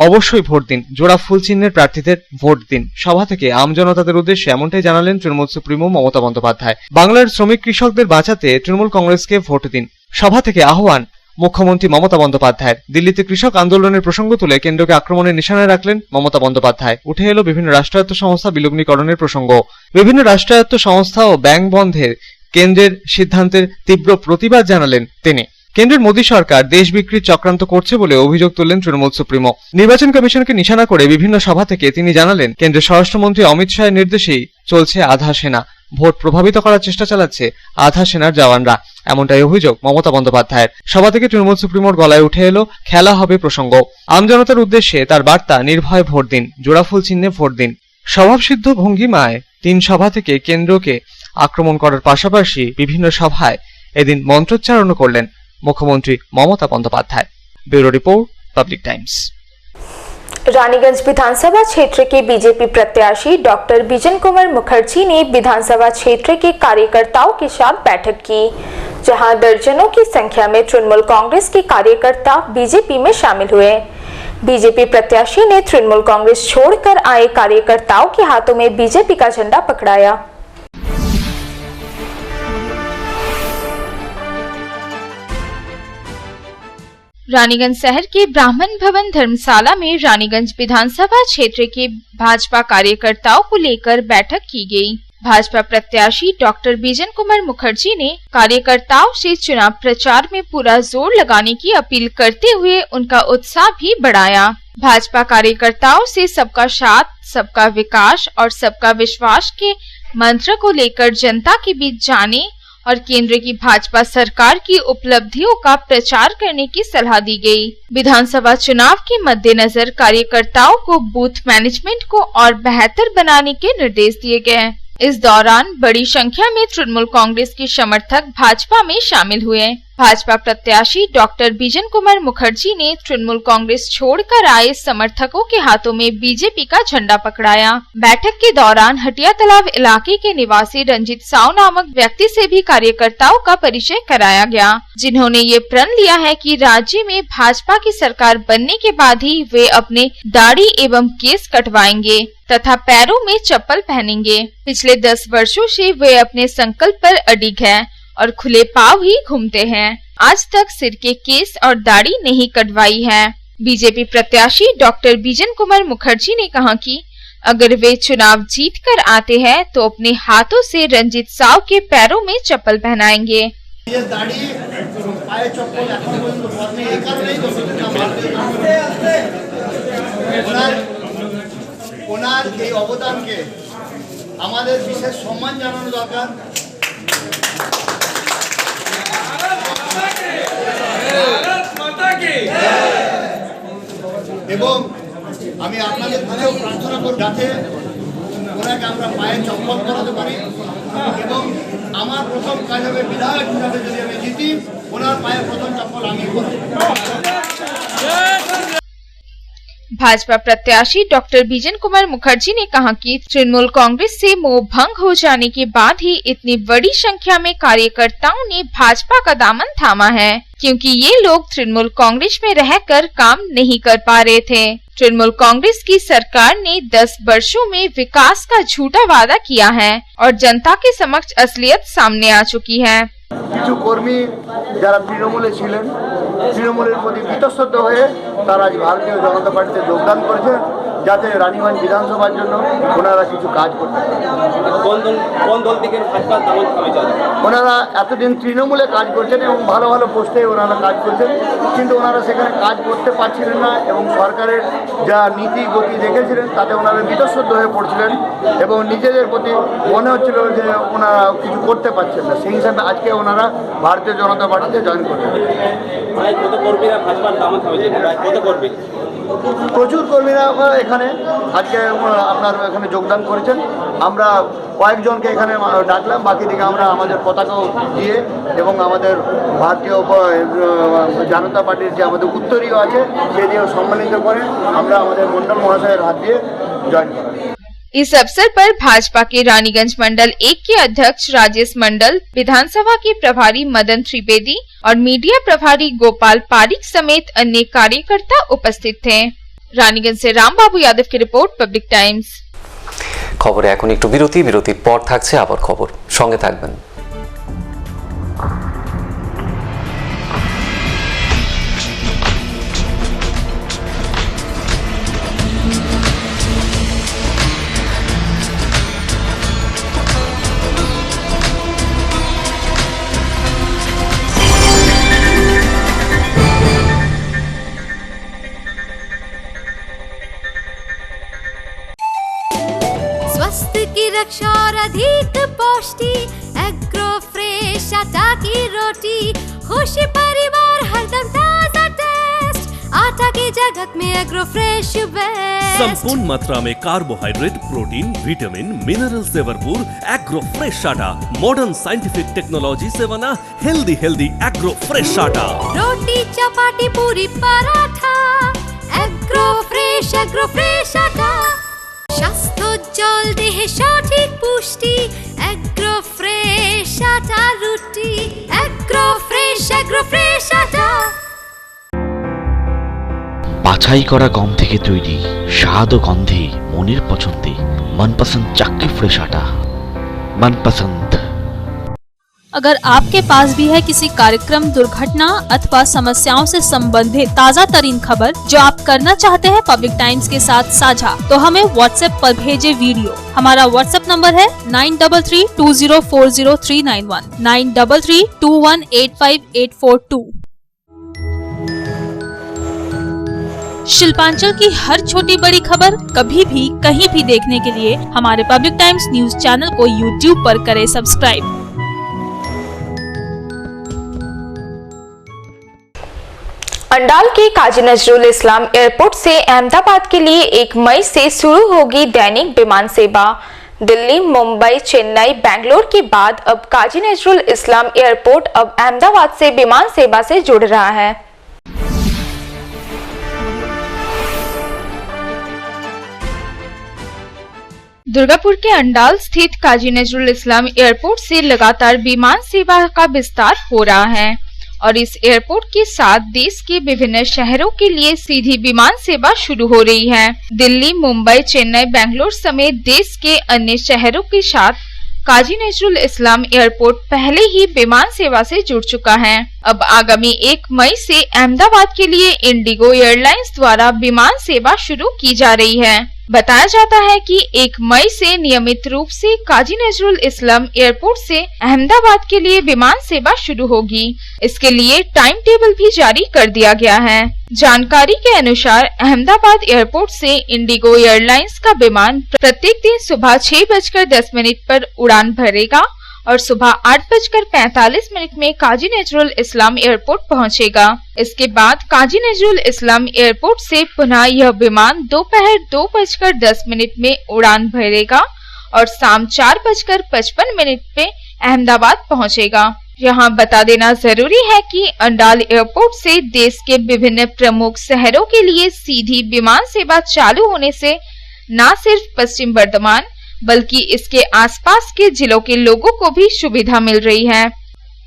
অবশ্যই ভোট দিন। জোড়া ফুল চিহ্নের প্রার্থীদের ভোট দিন। সভা থেকে আমজনতাদের উদ্দেশ্যে এমনটাই জানালেন তৃণমূল সুপ্রিমো মমতা বন্দ্যোপাধ্যায়। বাংলার শ্রমিক কৃষকদের বাঁচাতে তৃণমূল কংগ্রেসকে ভোট দিন। সভা থেকে আহ্বান মুখ্যমন্ত্রী মমতা বন্দ্যোপাধ্যায়ের। দিল্লিতে কৃষক আন্দোলনের প্রসঙ্গ তুলে কেন্দ্রকে আক্রমণের নিশানায় রাখলেন মমতা বন্দ্যোপাধ্যায়। উঠে এলো বিভিন্ন রাষ্ট্রায়ত্ত সংস্থা বিলগ্নীকরণের প্রসঙ্গ। বিভিন্ন রাষ্ট্রায়ত্ত সংস্থা ও ব্যাংক বন্ধের কেন্দ্রের সিদ্ধান্তের তীব্র প্রতিবাদ জানালেন তিনি। কেন্দ্রের মোদী সরকার দেশ বিক্রির চক্রান্ত করছে বলে অভিযোগ তুললেন তৃণমূল সুপ্রিমো। নির্বাচন কমিশনকে নিশানা করে বিভিন্ন সভা থেকে তিনি জানালেন, কেন্দ্রের স্বরাষ্ট্রমন্ত্রী অমিত শাহের নির্দেশেই চলছে আধা সেনা। ভোট প্রভাবিত করার চেষ্টা চালাচ্ছে আধা সেনার জওয়ানরা, এমনটাই অভিযোগ মমতা বন্দ্যোপাধ্যায়ের। সভা থেকে তৃণমূল সুপ্রিমোর গলায় উঠে এলো খেলা হবে প্রসঙ্গ। আমজনতার উদ্দেশ্যে তার বার্তা, নির্ভয় ভোট দিন, জোড়াফুল চিহ্নে ভোট দিন। স্বভাবসিদ্ধ ভঙ্গিমায় 3 সভা থেকে কেন্দ্রকে আক্রমণ করার পাশাপাশি বিভিন্ন সভায় এদিন মন্ত্রোচ্চারণ করলেন मुख्यमंत्री Mamata Bandyopadhyay. Bureau report, Public Times. Raniganj विधानसभा क्षेत्र के बीजेपी प्रत्याशी डॉक्टर बिजन कुमार मुखर्जी ने विधानसभा क्षेत्र के कार्यकर्ताओं के साथ बैठक की, जहां दर्जनों की संख्या में तृणमूल कांग्रेस के कार्यकर्ता बीजेपी में शामिल हुए। बीजेपी प्रत्याशी ने तृणमूल कांग्रेस छोड़कर आए कार्यकर्ताओं के हाथों में बीजेपी का झंडा पकड़ाया। रानीगंज शहर के ब्राह्मण भवन धर्मशाला में रानीगंज विधानसभा क्षेत्र के भाजपा कार्यकर्ताओं को लेकर बैठक की गई। भाजपा प्रत्याशी डॉक्टर बिजन कुमार मुखर्जी ने कार्यकर्ताओं से चुनाव प्रचार में पूरा जोर लगाने की अपील करते हुए उनका उत्साह भी बढ़ाया। भाजपा कार्यकर्ताओं से सबका साथ, सबका विकास और सबका विश्वास के मंत्र को लेकर जनता के बीच जाने और केंद्र की भाजपा सरकार की उपलब्धियों का प्रचार करने की सलाह दी गई। विधानसभा चुनाव के मद्देनजर कार्यकर्ताओं को बूथ मैनेजमेंट को और बेहतर बनाने के निर्देश दिए गए। इस दौरान बड़ी संख्या में तृणमूल कांग्रेस के समर्थक भाजपा में शामिल हुए। भाजपा प्रत्याशी डॉक्टर बिजन कुमार मुखर्जी ने तृणमूल कांग्रेस छोड़कर आए समर्थकों के हाथों में बीजेपी का झंडा पकड़ाया। बैठक के दौरान हटिया तालाब इलाके के निवासी रंजीत साव नामक व्यक्ति से भी कार्यकर्ताओं का परिचय कराया गया, जिन्होंने ये प्रण लिया है कि राज्य में भाजपा की सरकार बनने के बाद ही वे अपने दाढ़ी एवं केस कटवाएंगे तथा पैरों में चप्पल पहनेंगे। पिछले 10 वर्षों से वे अपने संकल्प पर अडिग हैं और खुले पांव ही घूमते हैं। आज तक सिर के केस और दाढ़ी नहीं कटवाई है। बीजेपी प्रत्याशी डॉक्टर बिजन कुमार मुखर्जी ने कहा कि अगर वे चुनाव जीतकर आते हैं तो अपने हाथों से रंजित साव के पैरों में चप्पल पहनाएंगे। ये दाढ़ी पाए चप्पल এখন পর্যন্ত পরনে এই কারণেই তো ওনার এই অবদানকে আমাদের বিশেষ সম্মান জানানো দরকার। এবং আমি আপনাদের কাছেও প্রার্থনা করব যাতে ওনাকে আমরা পায়ে চপ্পল পরাতে পারি এবং আমার প্রথম কাজ হবে বিধায়ক হিসাবে যদি আমি জিতি ওনার পায়ে প্রথম চপ্পল আমি পরাবো। भाजपा प्रत्याशी डॉक्टर बिजन कुमार मुखर्जी ने कहा कि तृणमूल कांग्रेस से मोह भंग हो जाने के बाद ही इतनी बड़ी संख्या में कार्यकर्ताओं ने भाजपा का दामन थामा है, क्योंकि ये लोग तृणमूल कांग्रेस में रहकर काम नहीं कर पा रहे थे। तृणमूल कांग्रेस की सरकार ने 10 वर्षों में विकास का झूठा वादा किया है और जनता के समक्ष असलियत सामने आ चुकी है। কিছু কর্মী যারা তৃণমূলে ছিলেন তৃণমূলের প্রতি বিতস্তত হয়ে তারা আজ ভারতীয় জনতা পার্টিতে যোগদান করেছে যাতে রানীগঞ্জ বিধানসভার জন্য ওনারা কিছু কাজ করতে ওনারা এতদিন তৃণমূলে কাজ করছেন এবং ভালো ভালো পোস্টে ওনারা কাজ করছেন, কিন্তু ওনারা সেখানে কাজ করতে পারছিলেন না এবং সরকারের যা নীতি গতি দেখেছিলেন তাতে ওনারা বিতস্তত হয়ে পড়ছিলেন এবং নিজেদের প্রতি মনে হচ্ছিল যে ওনারা কিছু করতে পারছেন না। সেই হিসাবে আজকে ওনারা ভারতীয় জনতা পার্টিতে জয়েন করবেন। প্রচুর কর্মীরা এখানে আজকে আপনার এখানে যোগদান করেছেন। আমরা কয়েকজনকে এখানে ডাকলাম, বাকি দিকে আমরা আমাদের পতাকাও দিয়ে এবং আমাদের ভারতীয় জনতা পার্টির যে আমাদের উত্তরীয় আছে সে দিয়েও সম্মানিত করে আমরা আমাদের মন্ডল মহাশয়ের হাত দিয়ে জয়েন করি। इस अवसर पर भाजपा के रानीगंज मंडल 1 के अध्यक्ष राजेश मंडल, विधानसभा के प्रभारी मदन त्रिवेदी और मीडिया प्रभारी गोपाल पारिक समेत अन्य कार्यकर्ता उपस्थित थे। रानीगंज से रामबाबू यादव की रिपोर्ट, पब्लिक टाइम्स। খবরে এখন একটু বিরতির পর থাকছে আবার খবর, সঙ্গে থাকবেন। स्वास्थ्य की रक्षा और अधिक पौष्टि एग्रो फ्रेश आटा की रोटी, खुशी परिवार हरदम ताजा टेस्ट, आटा की जगत में एग्रो फ्रेश बेस्ट। संपूर्ण मात्रा में कार्बोहाइड्रेट, प्रोटीन, विटामिन, मिनरल से भरपूर एग्रो फ्रेश आटा मॉडर्न साइंटिफिक टेक्नोलॉजी से बना हेल्दी एग्रो फ्रेश आटा। रोटी चपाटी पूरी पराठा एग्रो फ्रेश आटा, স্বাস্থ্যোজ্জ্বল দেহে সঠিক পুষ্টি এগ্রো ফ্রেশ আটা রুটি, এগ্রো ফ্রেশ আটা। বাছাই করা গম থেকে তৈরি স্বাদ ও গন্ধে মনের পছন্দে मनपसंद चाक्की फ्रेश आटा, मनपसंद। अगर आपके पास भी है किसी कार्यक्रम, दुर्घटना अथवा समस्याओं से संबंधित ताज़ा तरीन खबर जो आप करना चाहते हैं पब्लिक टाइम्स के साथ साझा, तो हमें व्हाट्सएप पर भेजे वीडियो। हमारा व्हाट्सएप नंबर है 9332040391, 9332185842। शिल्पांचल की हर छोटी बड़ी खबर कभी भी कहीं भी देखने के लिए हमारे पब्लिक टाइम्स न्यूज चैनल को यूट्यूब पर करें सब्सक्राइब। अंडाल के काजी नजरुल इस्लाम एयरपोर्ट से अहमदाबाद के लिए 1 मई से शुरू होगी दैनिक विमान सेवा। दिल्ली, मुंबई, चेन्नई, बेंगलोर के बाद अब काजी नजरुल इस्लाम एयरपोर्ट अब अहमदाबाद से विमान सेवा से जुड़ रहा है। दुर्गापुर के अंडाल स्थित काजी नजरुल इस्लाम एयरपोर्ट से लगातार विमान सेवा का विस्तार हो रहा है और इस एयरपोर्ट के साथ देश के विभिन्न शहरों के लिए सीधी विमान सेवा शुरू हो रही है। दिल्ली, मुंबई, चेन्नई, बेंगलोर समेत देश के अन्य शहरों के साथ काजी नजरुल इस्लाम एयरपोर्ट पहले ही विमान सेवा से जुड़ चुका है। अब आगामी 1 मई से अहमदाबाद के लिए इंडिगो एयरलाइंस द्वारा विमान सेवा शुरू की जा रही है। बताया जाता है कि 1 मई से नियमित रूप से काजी नजरुल इस्लाम एयरपोर्ट से अहमदाबाद के लिए विमान सेवा शुरू होगी। इसके लिए टाइम टेबल भी जारी कर दिया गया है। जानकारी के अनुसार अहमदाबाद एयरपोर्ट से इंडिगो एयरलाइंस का विमान प्रत्येक दिन सुबह 6:10 पर उड़ान भरेगा और सुबह 8:45 में काजी नजरुल इस्लाम एयरपोर्ट पहुंचेगा। इसके बाद काजी नजरुल इस्लाम एयरपोर्ट से पुनः यह विमान दोपहर 2:10 में उड़ान भरेगा और शाम 4:55 पे अहमदाबाद पहुंचेगा। यहाँ बता देना जरूरी है कि अंडाल एयरपोर्ट से देश के विभिन्न प्रमुख शहरों के लिए सीधी विमान सेवा चालू होने से न सिर्फ पश्चिम बर्धमान बल्कि इसके आसपास के जिलों के लोगों को भी सुविधा मिल रही है।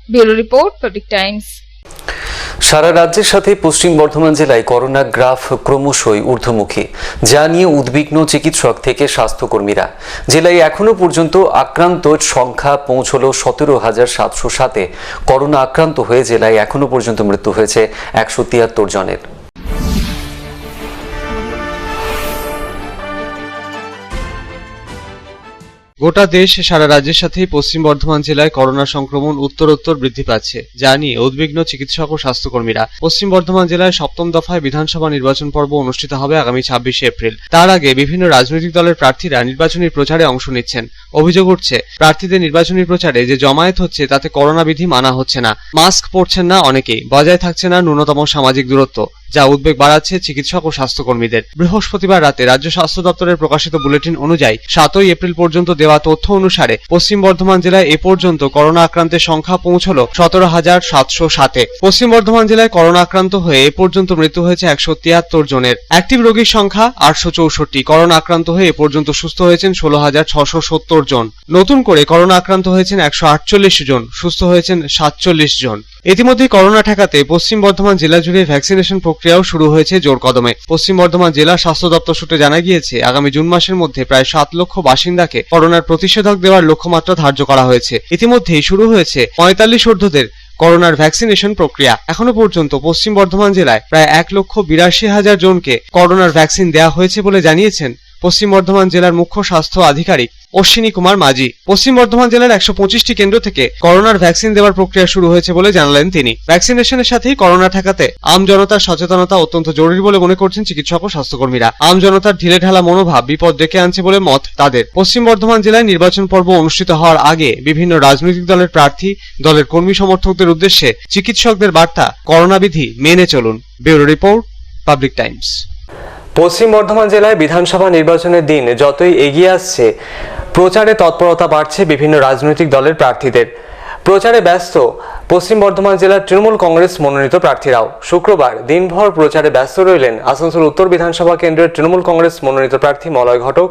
Bureau report, Public Times. সারা রাজ্যের সাথে পশ্চিম বর্ধমান জেলায় করোনা গ্রাফ ক্রমশই ঊর্ধ্বমুখী, যা নিয়ে উদ্বিগ্ন চিকিৎসক থেকে স্বাস্থ্যকর্মীরা। জেলায় এখনো পর্যন্ত আক্রান্তের সংখ্যা পৌঁছলো 17,707-এ। করোনা আক্রান্ত হয়ে জেলায় এখনো পর্যন্ত মৃত্যু হয়েছে 173 জনের। গোটা দেশ সারা রাজ্যের সাথে পশ্চিম বর্ধমান জেলায় করোনা সংক্রমণ উত্তরোত্তর বৃদ্ধি পাচ্ছে, যা নিয়ে উদ্বিগ্ন চিকিৎসক ও স্বাস্থ্যকর্মীরা। পশ্চিম বর্ধমান জেলায় 7ম দফায় বিধানসভা নির্বাচন পর্ব অনুষ্ঠিত হবে আগামী 26 এপ্রিল। তার আগে বিভিন্ন রাজনৈতিক দলের প্রার্থীরা নির্বাচনী প্রচারে অংশ নিচ্ছেন। অভিযোগ উঠছে, প্রার্থীদের নির্বাচনী প্রচারে যে জমায়েত হচ্ছে তাতে করোনা বিধি মানা হচ্ছে না, মাস্ক পরছেন না অনেকেই, বজায় থাকছে না ন্যূনতম সামাজিক দূরত্ব, যা উদ্বেগ বাড়াচ্ছে চিকিৎসক ও স্বাস্থ্যকর্মীদের। বৃহস্পতিবার রাতে রাজ্য স্বাস্থ্য দপ্তরের প্রকাশিত বুলেটিন অনুযায়ী 7 এপ্রিল পর্যন্ত দেওয়া তথ্য অনুসারে পশ্চিম বর্ধমান জেলায় এ পর্যন্ত করোনা আক্রান্তের সংখ্যা পৌঁছলো 17,707-এ। পশ্চিম বর্ধমান জেলায় করোনা আক্রান্ত হয়ে এ পর্যন্ত মৃত্যু হয়েছে 173 জনের। অ্যাক্টিভ রোগীর সংখ্যা 864। করোনা আক্রান্ত হয়ে এ পর্যন্ত সুস্থ হয়েছেন 16,670 জন। নতুন করে করোনা আক্রান্ত হয়েছেন 148 জন, সুস্থ হয়েছেন 47 জন। ইতিমধ্যে করোনা ঠেকাতে পশ্চিম বর্ধমান জেলা জুড়ে ভ্যাকসিনেশন প্রক্রিয়াও শুরু হয়েছে জোর কদমে। পশ্চিম বর্ধমান জেলা স্বাস্থ্য দপ্তর সূত্রে জানা গিয়েছে, আগামী জুন মাসের মধ্যে প্রায় 7 লক্ষ বাসিন্দাকে করোনার প্রতিষেধক দেওয়ার লক্ষ্যমাত্রা ধার্য করা হয়েছে। ইতিমধ্যেই শুরু হয়েছে 45 ঊর্ধ্বদের করোনার ভ্যাকসিনেশন প্রক্রিয়া। এখনো পর্যন্ত পশ্চিম বর্ধমান জেলায় প্রায় 1,82,000 জনকে করোনার ভ্যাকসিন দেওয়া হয়েছে বলে জানিয়েছেন পশ্চিম বর্ধমান জেলার মুখ্য স্বাস্থ্য আধিকারিক অশ্বিনী কুমার মাঝি। পশ্চিম বর্ধমান জেলার 125টি কেন্দ্র থেকে করোনার ভ্যাকসিন দেওয়ার প্রক্রিয়া শুরু হয়েছে বলে জানালেন তিনি। ভ্যাকসিনেশনের সাথেই করোনা ঠেকাতে আম জনতার সচেতনতা অত্যন্ত জরুরি বলে মনে করছেন চিকিৎসক ও স্বাস্থ্যকর্মীরা। আম জনতার ঢিলেঢালা মনোভাব বিপদ ডেকে আনছে বলে মত তাদের। পশ্চিম বর্ধমান জেলায় নির্বাচন পর্ব অনুষ্ঠিত হওয়ার আগে বিভিন্ন রাজনৈতিক দলের প্রার্থী, দলের কর্মী সমর্থকদের উদ্দেশ্যে চিকিৎসকদের বার্তা, করোনা বিধি মেনে চলুন। Bureau report, public Times. পশ্চিম বর্ধমান জেলায় বিধানসভা নির্বাচনের দিন যতই এগিয়ে আসছে, প্রচারে তৎপরতা বাড়ছে বিভিন্ন রাজনৈতিক দলের প্রার্থীদের। প্রচারে ব্যস্ত পশ্চিম বর্ধমান জেলার তৃণমূল কংগ্রেস মনোনীত প্রার্থীরাও। শুক্রবার দিনভর প্রচারে ব্যস্ত রইলেন আসানসোল উত্তর বিধানসভা কেন্দ্রের তৃণমূল কংগ্রেস মনোনীত প্রার্থী মলয় ঘটক,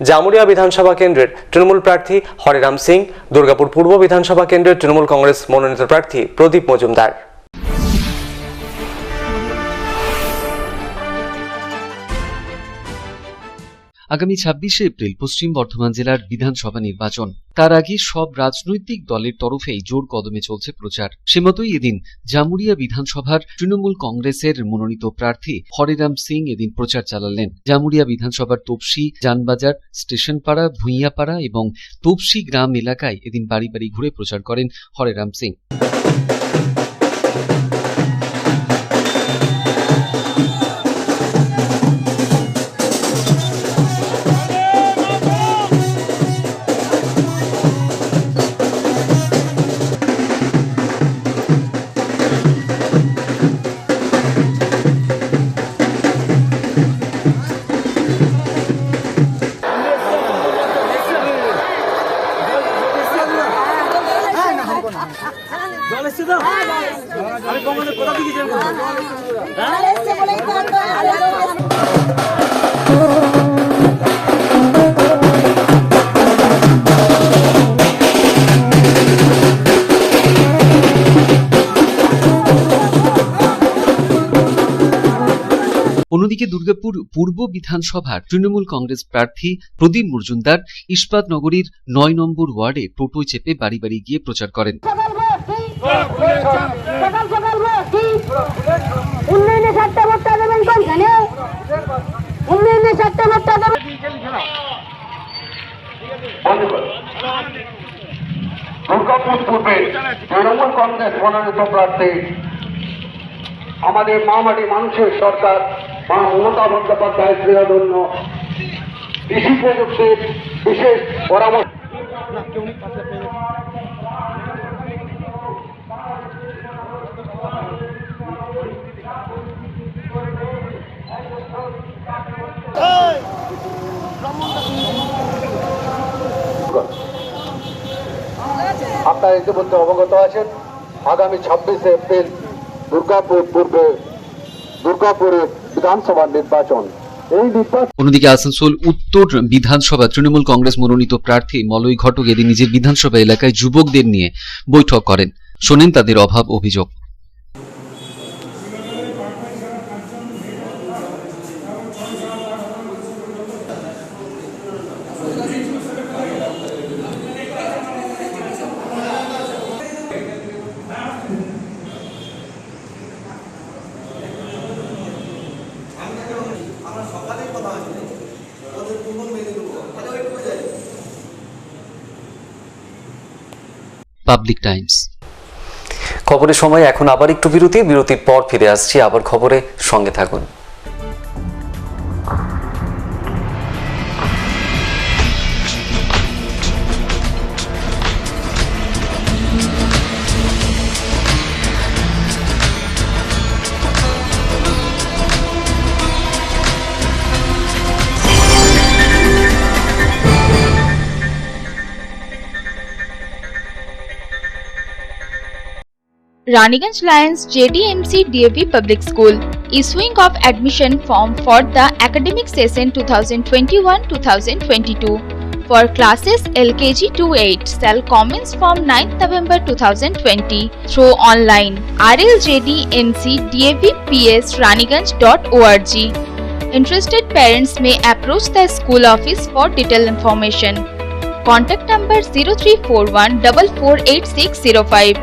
জামুরিয়া বিধানসভা কেন্দ্রের তৃণমূল প্রার্থী হরিরাম সিং, দুর্গাপুর পূর্ব বিধানসভা কেন্দ্রের তৃণমূল কংগ্রেস মনোনীত প্রার্থী প্রদীপ মজুমদার। আগামী 26 এপ্রিল পশ্চিম বর্ধমান জেলার বিধানসভা নির্বাচন। তার আগে সব রাজনৈতিক দলের তরফেই জোর কদমে চলছে প্রচার। সে মতোই এদিন জামুরিয়া বিধানসভার তৃণমূল কংগ্রেসের মনোনীত প্রার্থী হরিরাম সিং এদিন প্রচার চালালেন। জামুরিয়া বিধানসভার তোপসি, জানবাজার, স্টেশনপাড়া, ভুঁইয়াপাড়া এবং তোপসি গ্রাম এলাকায় এদিন বাড়ি বাড়ি ঘুরে প্রচার করেন হরিরাম সিং। জল এসছে তো অন্যদিকে দুর্গাপুর পূর্ব বিধানসভার তৃণমূল কংগ্রেস প্রার্থী প্রদীপ মজুমদার ইস্পাত নগরীর ৯ নম্বর ওয়ার্ডে টোটোয় চেপে বাড়ি বাড়ি গিয়ে প্রচার করেন। দুর্গাপুর পূর্বে তৃণমূল কংগ্রেস মনোনীত প্রার্থী আমাদের মামাটি মানুষের সরকার মা মমতা বন্দ্যোপাধ্যায়ের প্রিয়ধন্য কৃষি প্রযুক্তির বিশেষ পরামর্শ আপনারা ইতিমধ্যে অবগত আছেন আগামী 26 এপ্রিল দুর্গাপুরে বিধানসভা নির্বাচন। অন্যদিকে আসানসোল উত্তর বিধানসভা তৃণমূল কংগ্রেস মনোনীত প্রার্থী মলয় ঘটক এদিন নিজের বিধানসভা এলাকায় যুবকদের নিয়ে বৈঠক করেন, শোনেন তাদের অভাব অভিযোগ। পাবলিক টাইমস খবরের সময় এখন আবার একটু বিরতির পর ফিরে আসছি আবার খবরে, সঙ্গে থাকুন। Raniganj Lions JDMC DAV Public School issuing of admission form for the academic session 2021-2022 for classes LKG to 8 shall commence from 9th November 2020 through online rljdmcdavps.raniganj.org. Interested parents may approach the school office for detailed information. Contact number 0341 448605.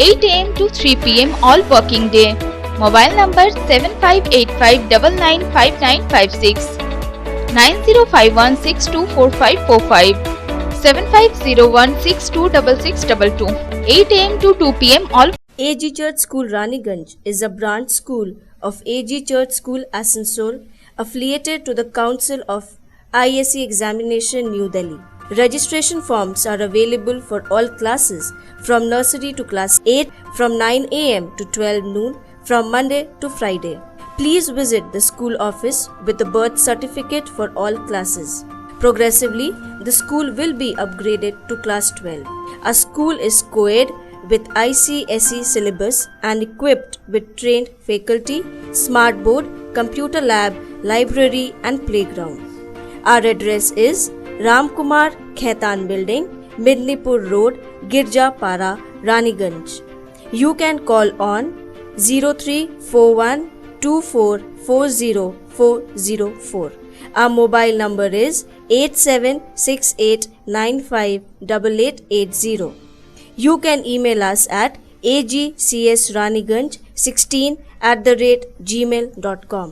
8 AM to 3 PM all working day. Mobile number 7585995956, 9051624545, 7501626622. 8 AM to 2 PM all. AG Church School Raniganj is a branch school of AG Church School Asansol, affiliated to the Council of ISC Examination New Delhi. Registration forms are available for all classes from nursery to class 8 from 9 AM to 12 noon from Monday to Friday. Please visit the school office with a birth certificate for all classes. Progressively, the school will be upgraded to class 12. Our school is co-ed with ICSE syllabus and equipped with trained faculty, smart board, computer lab, library and playground. Our address is Ramkumar Khaitan Building, Midnipur Road, Girjapara, Raniganj. You can call on 0341244004. Our mobile number is 8768958880. You can email us at agcsraniganj16@gmail.com.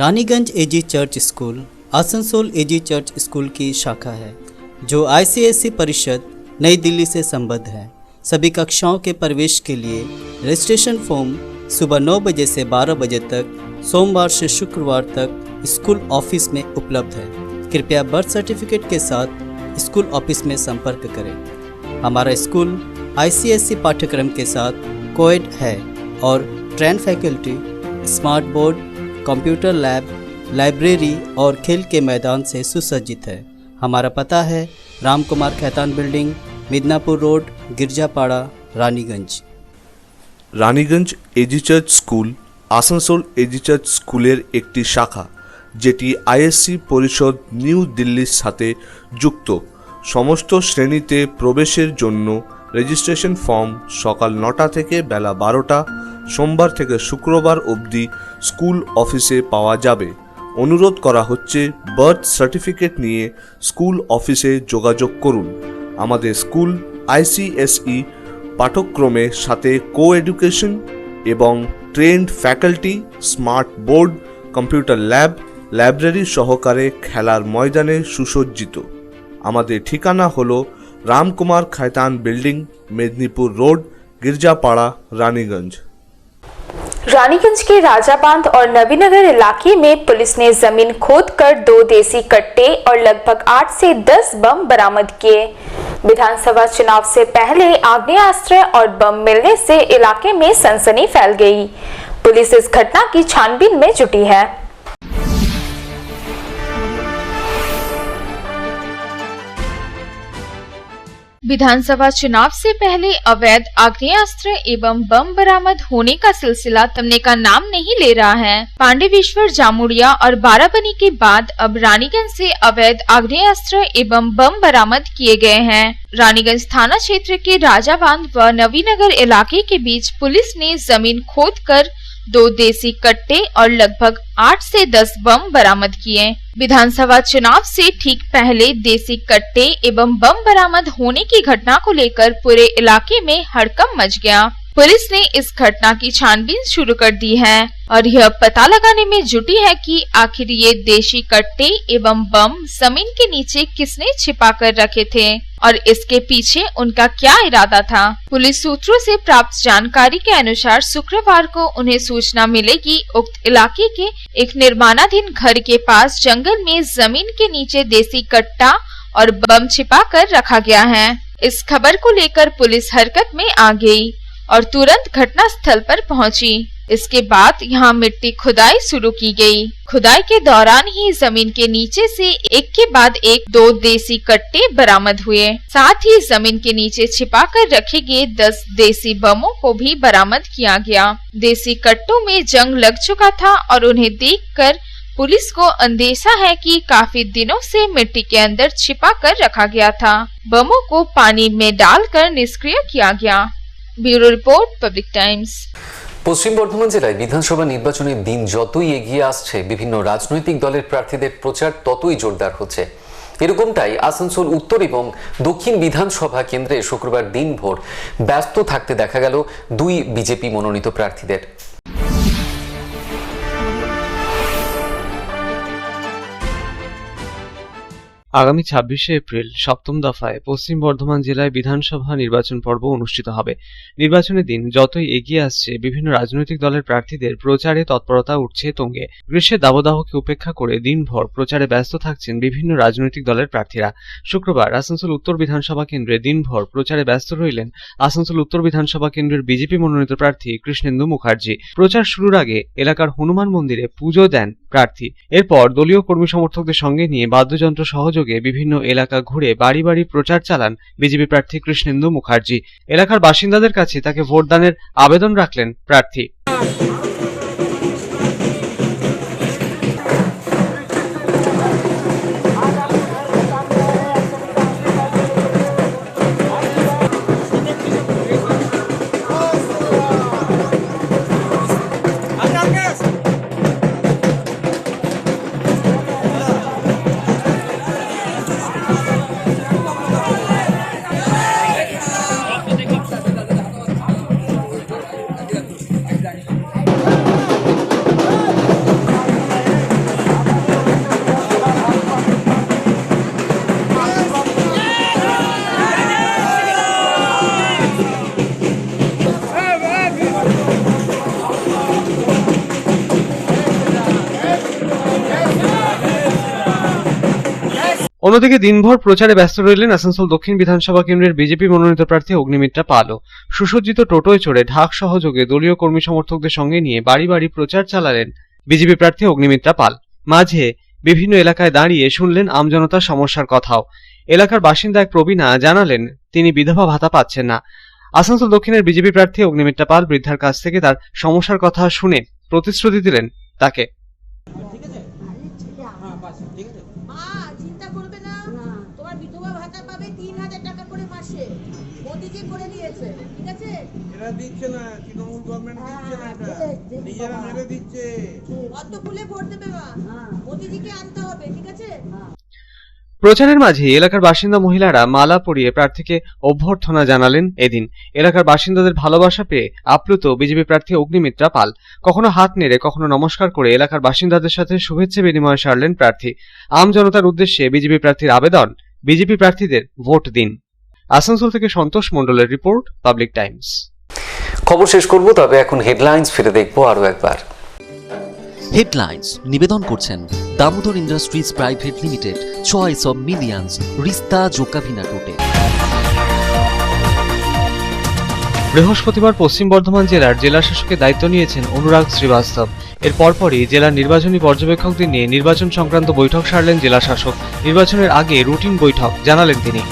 Raniganj AG church school Asansol AG church school की शाखा है जो ICSE परिषद नई दिल्ली से संबद्ध है। सभी कक्षाओं के प्रवेश के लिए रजिस्ट्रेशन फॉर्म सुबह 9 बजे से 12 बजे तक सोमवार से शुक्रवार तक स्कूल ऑफिस में उपलब्ध है। कृपया बर्थ सर्टिफिकेट के साथ स्कूल ऑफिस में संपर्क करें। हमारा स्कूल ICSE पाठ्यक्रम के साथ कोएड है और train faculty, smart board, computer lab, library और खेल के मैदान से सुसज्जित है। हमारा पता है Ramkumar Khaitan building, Midnapore road, Girjapara, Raniganj. Raniganj AG church school Asansol AG church স্কুলের একটি শাখা যেটি আইএসসি পরিষদ নিউ দিল্লির সাথে যুক্ত। সমস্ত শ্রেণীতে প্রবেশের জন্য রেজিস্ট্রেশন ফর্ম সকাল 9টা থেকে বেলা 12টা, সোমবার থেকে শুক্রবার অবধি স্কুল অফিসে পাওয়া যাবে। অনুরোধ করা হচ্ছে বার্থ সার্টিফিকেট নিয়ে স্কুল অফিসে যোগাযোগ করুন। আমাদের স্কুল ICSE পাঠ্যক্রমের সাথে কো-এডুকেশন এবং trend faculty, smart board, computer lab, library সহকারে খেলার ময়দানে সুসজ্জিত। আমাদের ঠিকানা হলো रामकुमार खैतान बिल्डिंग, मेदिनीपुर रोड, गिरजापाड़ा, रानीगंज। रानीगंज के राजाबांध और नवीनगर इलाके में पुलिस ने जमीन खोदकर 2 देसी कट्टे और लगभग 8 से 10 बम बरामद किए। विधानसभा चुनाव से पहले आग्नेयास्त्र और बम मिलने से इलाके में सनसनी फैल गई। पुलिस इस घटना की छानबीन में जुटी है। विधानसभा चुनाव से पहले अवैध आग्नेयास्त्र एवं बम बरामद होने का सिलसिला थमने का नाम नहीं ले रहा है। पांडेवेश्वर, जामुड़िया और बाराबनी के बाद अब रानीगंज से अवैध आग्नेयास्त्र एवं बम बरामद किए गए हैं। रानीगंज थाना क्षेत्र के राजाबांध व नवीनगर इलाके के बीच पुलिस ने जमीन खोदकर 2 देसी कट्टे और लगभग 8 से 10 बम बरामद किए। विधानसभा चुनाव से ठीक पहले देसी कट्टे एवं बम बरामद होने की घटना को लेकर पूरे इलाके में हड़कंप मच गया। पुलिस ने इस घटना की छानबीन शुरू कर दी है और यह पता लगाने में जुटी है कि आखिर ये देशी कट्टे एवं बम जमीन के नीचे किसने छिपा कर रखे थे और इसके पीछे उनका क्या इरादा था। पुलिस सूत्रों से प्राप्त जानकारी के अनुसार शुक्रवार को उन्हें सूचना मिली कि उक्त इलाके के एक निर्माणाधीन घर के पास जंगल में जमीन के नीचे देसी कट्टा और बम छिपा कर रखा गया है। इस खबर को लेकर पुलिस हरकत में आ गई और तुरंत घटना स्थल पर पहुंची। इसके बाद यहां मिट्टी खुदाई शुरू की गई। खुदाई के दौरान ही जमीन के नीचे से एक के बाद एक 2 देसी कट्टे बरामद हुए। साथ ही जमीन के नीचे छिपाकर रखे गए 10 देसी बमों को भी बरामद किया गया। देसी कट्टों में जंग लग चुका था और उन्हें देखकर पुलिस को अंदेशा है कि काफी दिनों से मिट्टी के अंदर छिपा कर रखा गया था। बमों को पानी में डालकर निष्क्रिय किया गया। Bureau report, Public times. পশ্চিম বর্ধমান জেলায় বিধানসভা নির্বাচনের দিন যতই এগিয়ে আসছে, বিভিন্ন রাজনৈতিক দলের প্রার্থীদের প্রচার ততই জোরদার হচ্ছে। এরকমটাই আসানসোল উত্তর এবং দক্ষিণ বিধানসভা কেন্দ্রে শুক্রবার দিনভর ব্যস্ত থাকতে দেখা গেল 2 বিজেপি মনোনীত প্রার্থীদের। আগামী 26শে এপ্রিল সপ্তম দফায় পশ্চিম বর্ধমান জেলায় বিধানসভা নির্বাচন পর্ব অনুষ্ঠিত হবে। নির্বাচনের দিন যতই এগিয়ে আসছে, বিভিন্ন রাজনৈতিক দলের প্রার্থীদের প্রচারে তৎপরতা উঠছে তুঙ্গে। গ্রীষ্মের দাবদাহকে উপেক্ষা করে দিনভর প্রচারে ব্যস্ত থাকছেন বিভিন্ন রাজনৈতিক দলের প্রার্থীরা। শুক্রবার আসানসোল উত্তর বিধানসভা কেন্দ্রে দিনভর প্রচারে ব্যস্ত রইলেন আসানসোল উত্তর বিধানসভা কেন্দ্রের বিজেপি মনোনীত প্রার্থী কৃষ্ণেন্দু মুখার্জি। প্রচার শুরুর আগে এলাকার হনুমান মন্দিরে পুজো দেন প্রার্থী। এরপর দলীয় কর্মী সমর্থকদের সঙ্গে নিয়ে বাদ্যযন্ত্র সহযোগে বিভিন্ন এলাকা ঘুরে বাড়ি বাড়ি প্রচার চালান বিজেপি প্রার্থী কৃষ্ণেন্দু মুখার্জি। এলাকার বাসিন্দাদের কাছে তাকে ভোটদানের আবেদন রাখলেন প্রার্থী। অন্যদিকে দিনভর প্রচারে ব্যস্ত রইলেন আসানসোল দক্ষিণ বিধানসভা কেন্দ্রের বিজেপি মনোনীত প্রার্থী অগ্নিমিত্রা পালও। সুসজ্জিত টোটোয় চড়ে ঢাক সহযোগে দলীয় কর্মী সমর্থকদের সঙ্গে নিয়ে বাড়ি বাড়ি প্রচার চালালেন বিজেপি প্রার্থী অগ্নিমিত্রা পাল। মাঝে বিভিন্ন এলাকায় দাঁড়িয়ে শুনলেন আমজনতার সমস্যার কথাও। এলাকার বাসিন্দা এক প্রবীণা জানালেন তিনি বিধবা ভাতা পাচ্ছেন না। আসানসোল দক্ষিণের বিজেপি প্রার্থী অগ্নিমিত্রা পাল বৃদ্ধার কাছ থেকে তার সমস্যার কথা শুনে প্রতিশ্রুতি দিলেন তাকে। বিধবা ভাতা পাবে 3000 টাকা করে মাসে, মোদিজি করে দিয়েছে, ঠিক আছে? এটা দিচ্ছে না, তৃণমূল গভর্নমেন্ট দিচ্ছে না, এটা নিজেরা মেরে দিচ্ছে। অত ফুলে ভোট দেবে মা, মোদিজিকে আনতে হবে, ঠিক আছে? প্রচারের মাঝে এলাকার বাসিন্দা মহিলারা মালা পরিয়ে প্রার্থীকে অভ্যর্থনা জানালেন। এদিন এলাকার বাসিন্দাদের ভালোবাসা পেয়ে আপ্লুত বিজেপি প্রার্থী অগ্নিমিত্রা পাল। কখনো হাত নেড়ে কখনো নমস্কার করে এলাকার বাসিন্দাদের সাথে শুভেচ্ছা বিনিময়ে সারলেন প্রার্থী। আম জনতার উদ্দেশ্যে বিজেপি প্রার্থীর আবেদন, বিজেপি প্রার্থীদের ভোট দিন। আসানসোল থেকে সন্তোষ মণ্ডলের রিপোর্ট, পাবলিক টাইমস। খবর শেষ করব, তবে এখন হেডলাইন্স ফিরে দেখবো আরো একবার। হেডলাইন্স নিবেদন করছেন Damodar Industries Private Limited, choice of millions, রিস্তা জোকাভিনা টোটে। বৃহস্পতিবার পশ্চিম বর্ধমান জেলার জেলা শাসকের দায়িত্ব নিয়েছেন অনুরাগ শ্রীবাস্তব। এর পরপরই জেলার নির্বাচনী পর্যবেক্ষকদের নিয়ে নির্বাচন সংক্রান্ত বৈঠক সারলেন জেলা শাসক। নির্বাচনের আগে রুটিন বৈঠক জানালেন তিনি।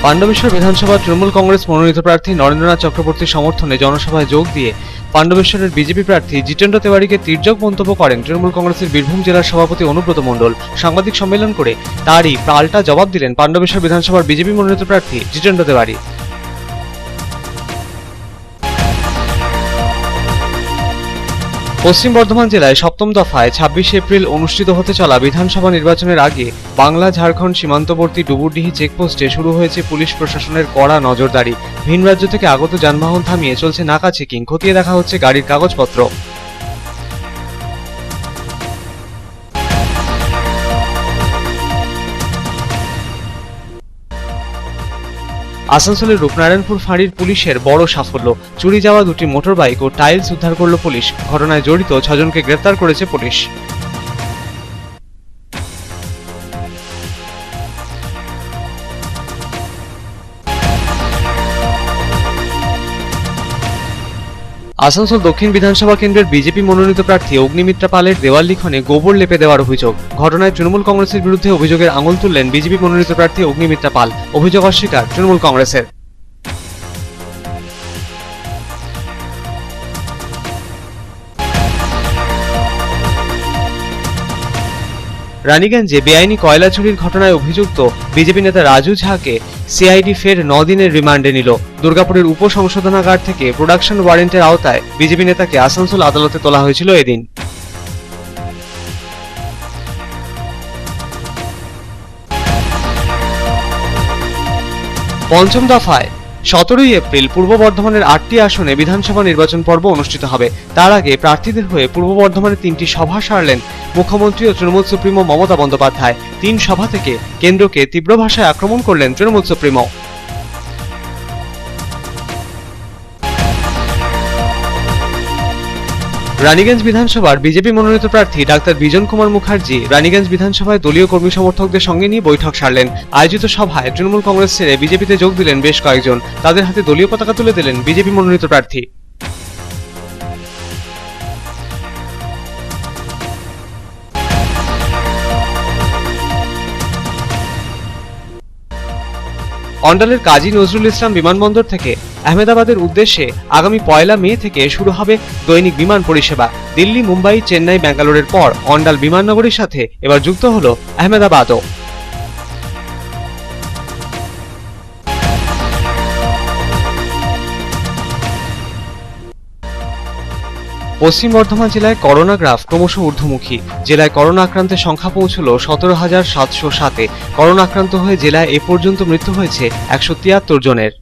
পাণ্ডবেশ্বর বিধানসভা তৃণমূল কংগ্রেস মনোনীত প্রার্থী নরেন্দ্রনাথ চক্রবর্তীর সমর্থনে জনসভায় যোগ দিয়ে পাণ্ডবেশ্বরের বিজেপি প্রার্থী জিতেন্দ্র তেওয়ারিকে তির্যক মন্তব্য করেন তৃণমূল কংগ্রেসের বীরভূম জেলার সভাপতি অনুব্রত মণ্ডল। সাংবাদিক সম্মেলন করে তারই পাল্টা জবাব দিলেন পাণ্ডবেশ্বর বিধানসভার বিজেপি মনোনীত প্রার্থী জিতেন্দ্র তেওয়ারি। পশ্চিম বর্ধমান জেলায় সপ্তম দফায় 26 এপ্রিল অনুষ্ঠিত হতে চলা বিধানসভা নির্বাচনের আগে বাংলা ঝাড়খণ্ড সীমান্তবর্তী ডুবুরডিহি চেকপোস্টে শুরু হয়েছে পুলিশ প্রশাসনের কড়া নজরদারি। ভিন রাজ্য থেকে আগত যানবাহন থামিয়ে চলছে নাকা চেকিং, খতিয়ে দেখা হচ্ছে গাড়ির কাগজপত্র। আসানসোলের রূপনারায়ণপুর ফাঁড়ির পুলিশের বড় সাফল্য, চুরি যাওয়া দুটি মোটর বাইক ও টাইলস উদ্ধার করল পুলিশ। ঘটনায় জড়িত 6 জনকে গ্রেফতার করেছে পুলিশ। আসানসোল দক্ষিণ বিধানসভা কেন্দ্রের বিজেপি মনোনীত প্রার্থী অগ্নিমিত্রা পালের দেওয়াল লিখনে গোবর লেপে দেওয়ার অভিযোগ। ঘটনায় তৃণমূল কংগ্রেসের বিরুদ্ধে অভিযোগের আঙুল তুললেন বিজেপি মনোনীত প্রার্থী অগ্নিমিত্রা পাল। অভিযোগ অস্বীকার তৃণমূল কংগ্রেসের। রানীগঞ্জে বেআইনি কয়লা চুরির ঘটনায় অভিযুক্ত বিজেপি নেতা রাজু ঝাকে সিআইডি ফের 9 দিনের রিমান্ডে নিল। দুর্গাপুরের উপ সংশোধনাগার থেকে প্রোডাকশন ওয়ারেন্টের আওতায় বিজেপি নেতাকে আসানসোল আদালতে তোলা হয়েছিল এদিন। পঞ্চম দফায় 17 এপ্রিল পূর্ব বর্ধমানের 8টি আসনে বিধানসভা নির্বাচন পর্ব অনুষ্ঠিত হবে। তার আগে প্রার্থীদের হয়ে পূর্ব বর্ধমানে 3টি সভা সারলেন মুখ্যমন্ত্রী ও তৃণমূল সুপ্রিমো মমতা বন্দ্যোপাধ্যায়। 3 সভা থেকে কেন্দ্রকে তীব্র ভাষায় আক্রমণ করলেন তৃণমূল সুপ্রিমো। রানীগঞ্জ বিধানসভার বিজেপি মনোনীত প্রার্থী ডাক্তার বিজন কুমার মুখার্জি রানীগঞ্জ বিধানসভায় দলীয় কর্মী সমর্থকদের সঙ্গে নিয়ে বৈঠক সারলেন। আয়োজিত সভায় তৃণমূল কংগ্রেস ছেড়ে বিজেপিতে যোগ দিলেন বেশ কয়েকজন। তাদের হাতে দলীয় পতাকা তুলে দিলেন বিজেপি মনোনীত প্রার্থী। অন্ডালের কাজী নজরুল ইসলাম বিমানবন্দর থেকে আহমেদাবাদের উদ্দেশ্যে আগামী 1 মে থেকে শুরু হবে দৈনিক বিমান পরিষেবা। দিল্লি, মুম্বাই, চেন্নাই, ব্যাঙ্গালোরের পর অন্ডাল বিমাননগরীর সাথে এবার যুক্ত হলো আহমেদাবাদও। পশ্চিম বর্ধমান জেলায় করোনা গ্রাফ ক্রমশ ঊর্ধ্বমুখী। জেলায় করোনা আক্রান্তের সংখ্যা পৌঁছল 17,707-এ। করোনা আক্রান্ত হয়ে জেলায় এ পর্যন্ত মৃত্যু হয়েছে 173 জনের।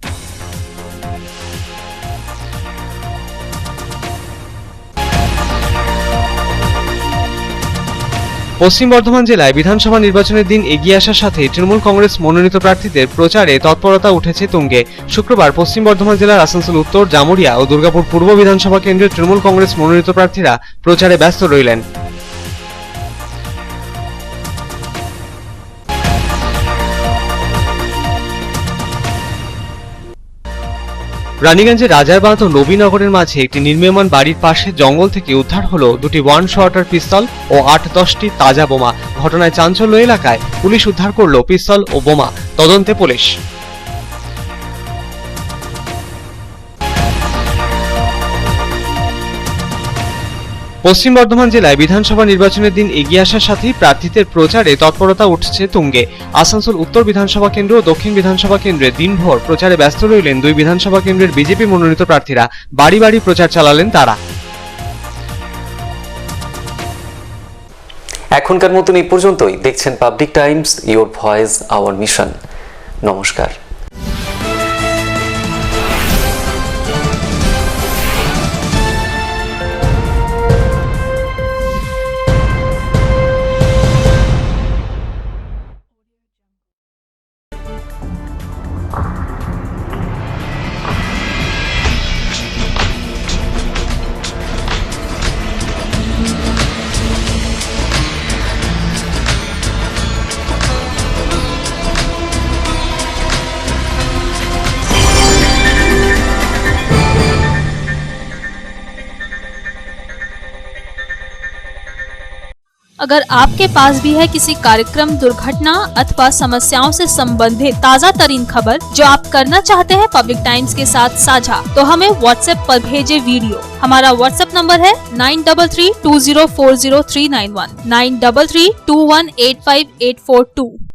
পশ্চিম বর্ধমান জেলায় বিধানসভা নির্বাচনের দিন এগিয়ে আসার সাথে তৃণমূল কংগ্রেস মনোনীত প্রার্থীদের প্রচারে তৎপরতা উঠেছে তুঙ্গে। শুক্রবার পশ্চিম বর্ধমান জেলার আসানসোল উত্তর, জামুরিয়া ও দুর্গাপুর পূর্ব বিধানসভা কেন্দ্রের তৃণমূল কংগ্রেস মনোনীত প্রার্থীরা প্রচারে ব্যস্ত রইলেন। রানীগঞ্জের রাজারবাঁধ ও নবীনগরের মাঝে একটি নির্মীয়মান বাড়ির পাশে জঙ্গল থেকে উদ্ধার হলো 2টি 1 শটার পিস্তল ও 8-10টি তাজা বোমা। ঘটনায় চাঞ্চল্য এলাকায়। পুলিশ উদ্ধার করলো পিস্তল ও বোমা। তদন্তে পুলিশ। পশ্চিম বর্ধমান জেলায় বিধানসভা নির্বাচনের দিন এগিয়ে আসার সাথেই প্রার্থীদের প্রচারে তৎপরতা উঠছে তুঙ্গে। আসানসোল উত্তর বিধানসভা কেন্দ্র ও দক্ষিণ বিধানসভা কেন্দ্রে দিনভর প্রচারে ব্যস্ত রইলেন দুই বিধানসভা কেন্দ্রের বিজেপি মনোনীত প্রার্থীরা। বাড়ি বাড়ি প্রচার চালালেন তারা। এখনকার মতন এই পর্যন্তই। দেখছেন public Times, your voice hour mission. নমস্কার। अगर आपके पास भी है किसी कार्यक्रम, दुर्घटना अथवा समस्याओं से संबंधित ताज़ा तरीन खबर जो आप करना चाहते हैं पब्लिक टाइम्स के साथ साझा, तो हमें व्हाट्सएप पर भेजे वीडियो। हमारा व्हाट्सएप नंबर है 9332040391 9332185842।